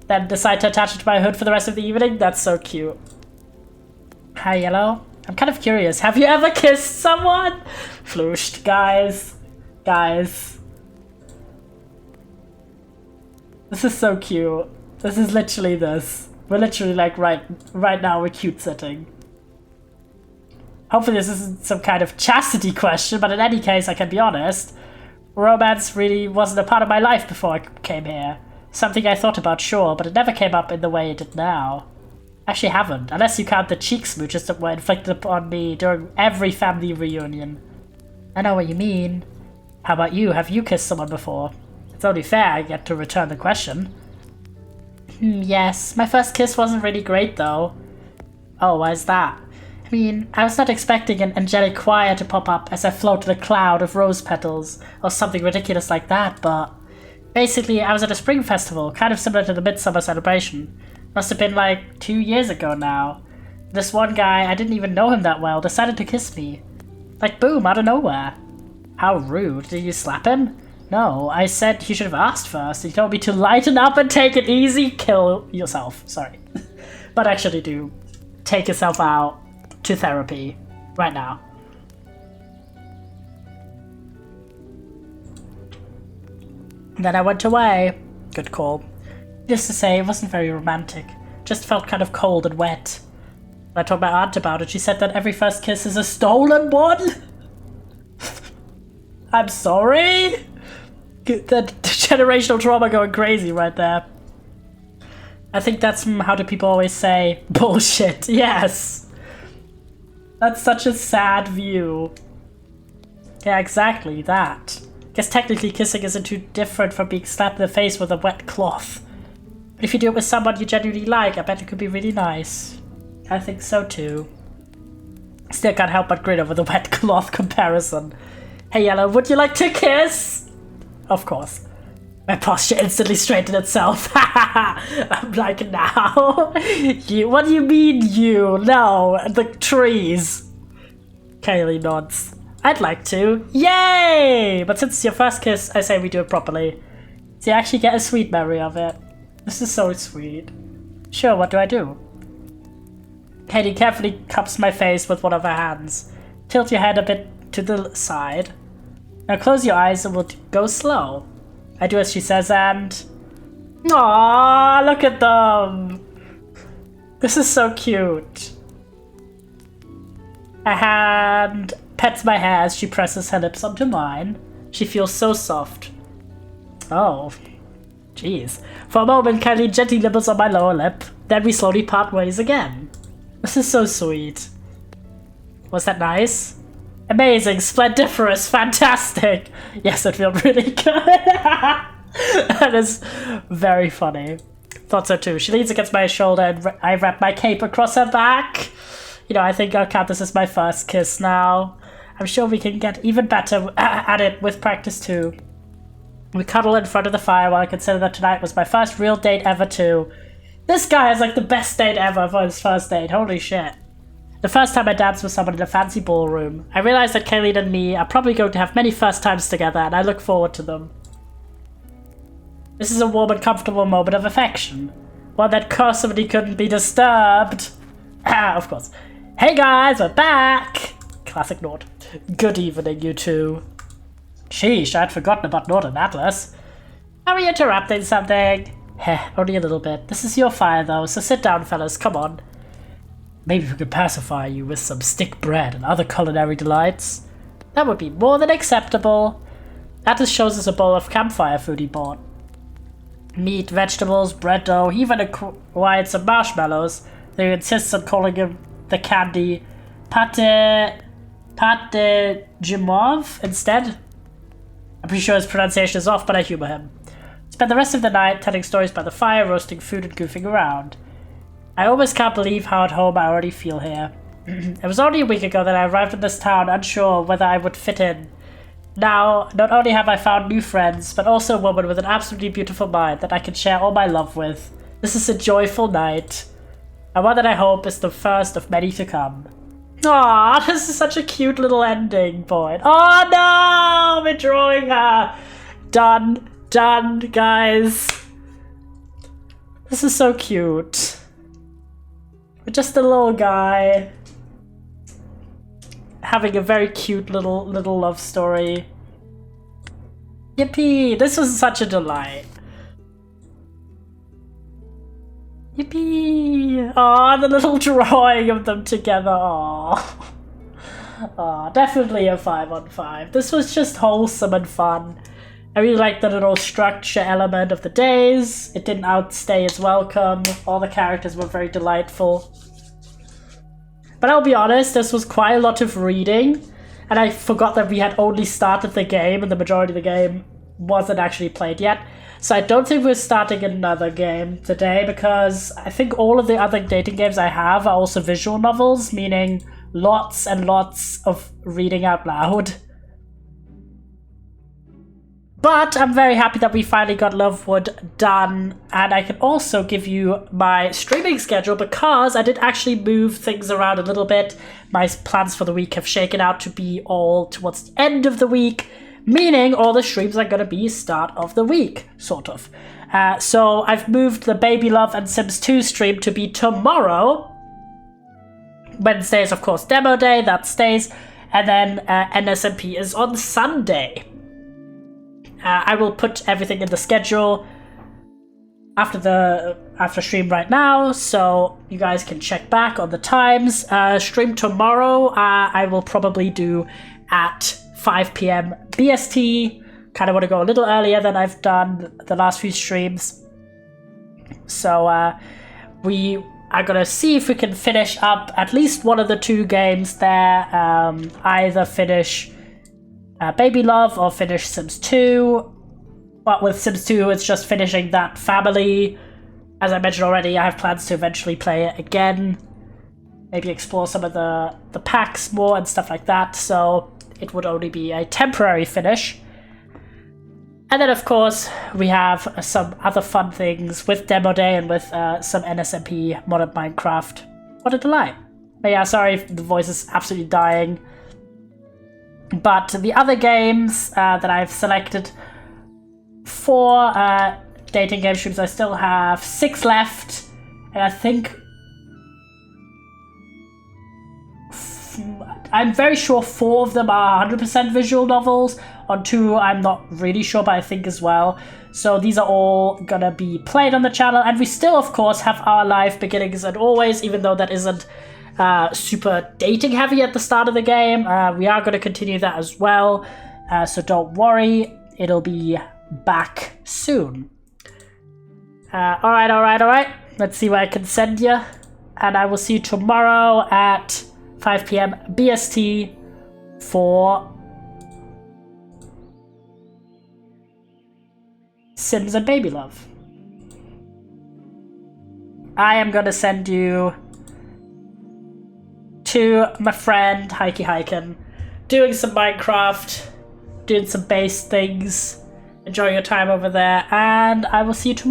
Then decide to attach it to my hood for the rest of the evening? That's so cute. Hi, yellow. I'm kind of curious. Have you ever kissed someone? Flooshed, guys. Guys. This is so cute. This is literally this. We're literally like right now we're cute sitting. Hopefully this isn't some kind of chastity question, but in any case I can be honest. Romance really wasn't a part of my life before I came here. Something I thought about, sure, but it never came up in the way it did now. Actually haven't, unless you count the cheek smooches that were inflicted upon me during every family reunion. I know what you mean. How about you? Have you kissed someone before? It's only fair I get to return the question. Yes, my first kiss wasn't really great though. Oh, why is that? I mean, I was not expecting an angelic choir to pop up as I floated a cloud of rose petals, or something ridiculous like that, but... Basically, I was at a spring festival, kind of similar to the midsummer celebration. Must have been like 2 years ago now. This one guy, I didn't even know him that well, decided to kiss me. Like boom, out of nowhere. How rude. Did you slap him? No, I said he should have asked first. He told me to lighten up and take it easy. Kill yourself. Sorry. But actually do. Take yourself out to therapy. Right now. Then I went away. Good call. Just to say, it wasn't very romantic. Just felt kind of cold and wet. When I told my aunt about it, she said that every first kiss is a stolen one. I'm sorry? The generational trauma going crazy right there. I think that's how do people always say, bullshit, yes. That's such a sad view. Yeah, exactly, that. Guess technically kissing isn't too different from being slapped in the face with a wet cloth. But if you do it with someone you genuinely like, I bet it could be really nice. I think so too. Still can't help but grin over the wet cloth comparison. Hey Yellow, would you like to kiss? Of course. My posture instantly straightened itself. I'm like, now? You, what do you mean you? No, the trees. Kaylee nods. I'd like to. Yay! But since it's your first kiss, I say we do it properly. So you actually get a sweet memory of it. This is so sweet. Sure, what do I do? Katie carefully cups my face with one of her hands. Tilt your head a bit to the side. Now close your eyes and we'll go slow. I do as she says and... Aww, look at them! This is so cute. Her hand pets my hair as she presses her lips onto mine. She feels so soft. Oh, jeez. For a moment, Kylie gently nibbles on my lower lip. Then we slowly part ways again. This is so sweet. Was that nice? Amazing, splendiferous, fantastic. Yes, it felt really good. That is very funny. Thought so too. She leans against my shoulder and I wrap my cape across her back. You know, I think I'll count this as my first kiss now. I'm sure we can get even better at it with practice too. We cuddle in front of the fire while I consider that tonight was my first real date ever too. This guy has like the best date ever for his first date. Holy shit. The first time I danced with someone in a fancy ballroom, I realized that Kayleen and me are probably going to have many first times together and I look forward to them. This is a warm and comfortable moment of affection. One that possibly couldn't be disturbed. Of course. Hey guys, we're back! Classic Nord. Good evening, you two. Sheesh, I'd forgotten about Nord and Atlas. Are we interrupting something? Heh, only a little bit. This is your fire though, so sit down fellas, come on. Maybe we could pacify you with some stick bread and other culinary delights. That would be more than acceptable. Atlas shows us a bowl of campfire food he bought. Meat, vegetables, bread dough, he even acquired some marshmallows, though he insists on calling him the candy pate Jimov instead. I'm pretty sure his pronunciation is off, but I humor him. Spend the rest of the night telling stories by the fire, roasting food and goofing around. I almost can't believe how at home I already feel here. It was only a week ago that I arrived in this town, unsure whether I would fit in. Now, not only have I found new friends, but also a woman with an absolutely beautiful mind that I can share all my love with. This is a joyful night, and one that I hope is the first of many to come. Aw, this is such a cute little ending point. Oh no, we're drawing her. Done, guys. This is so cute. We're just a little guy having a very cute little love story. Yippee! This was such a delight. Yippee! Aw, the little drawing of them together. Aw. Aw, definitely a 5 on 5. This was just wholesome and fun. I really liked the little structure element of the days. It didn't outstay its welcome. All the characters were very delightful. But I'll be honest, this was quite a lot of reading, and I forgot that we had only started the game and the majority of the game wasn't actually played yet. So I don't think we're starting another game today, because I think all of the other dating games I have are also visual novels, meaning lots and lots of reading out loud. But I'm very happy that we finally got Lovewood done, and I can also give you my streaming schedule because I did actually move things around a little bit. My plans for the week have shaken out to be all towards the end of the week, meaning all the streams are going to be start of the week, sort of. So I've moved the Baby Love and Sims 2 stream to be tomorrow. Wednesday is, of course, demo day, that stays, and then NSMP is on Sunday. I will put everything in the schedule after stream right now, so you guys can check back on the times. Stream tomorrow, I will probably do at 5 p.m. BST. Kind of want to go a little earlier than I've done the last few streams. So we are going to see if we can finish up at least one of the 2 games there. Either finish Baby Love or finish Sims 2. But with Sims 2, it's just finishing that family. As I mentioned already, I have plans to eventually play it again. Maybe explore some of the packs more and stuff like that. So it would only be a temporary finish. And then, of course, we have some other fun things with Demo Day and with some NSMP modded Minecraft. What a delight. But yeah, sorry if the voice is absolutely dying. But the other games that I've selected for dating game streams, I still have 6 left. And I think I'm very sure 4 of them are 100% visual novels. On 2, I'm not really sure, but I think as well. So these are all gonna be played on the channel. And we still, of course, have our live beginnings and always, even though that isn't super dating heavy at the start of the game. We are going to continue that as well, so don't worry, it'll be back soon. Alright, let's see where I can send you, and I will see you tomorrow at 5 p.m. BST for Sims and Baby Love. I am going to send you to my friend Hikey Hiken, doing some Minecraft, doing some base things, enjoying your time over there, and I will see you tomorrow.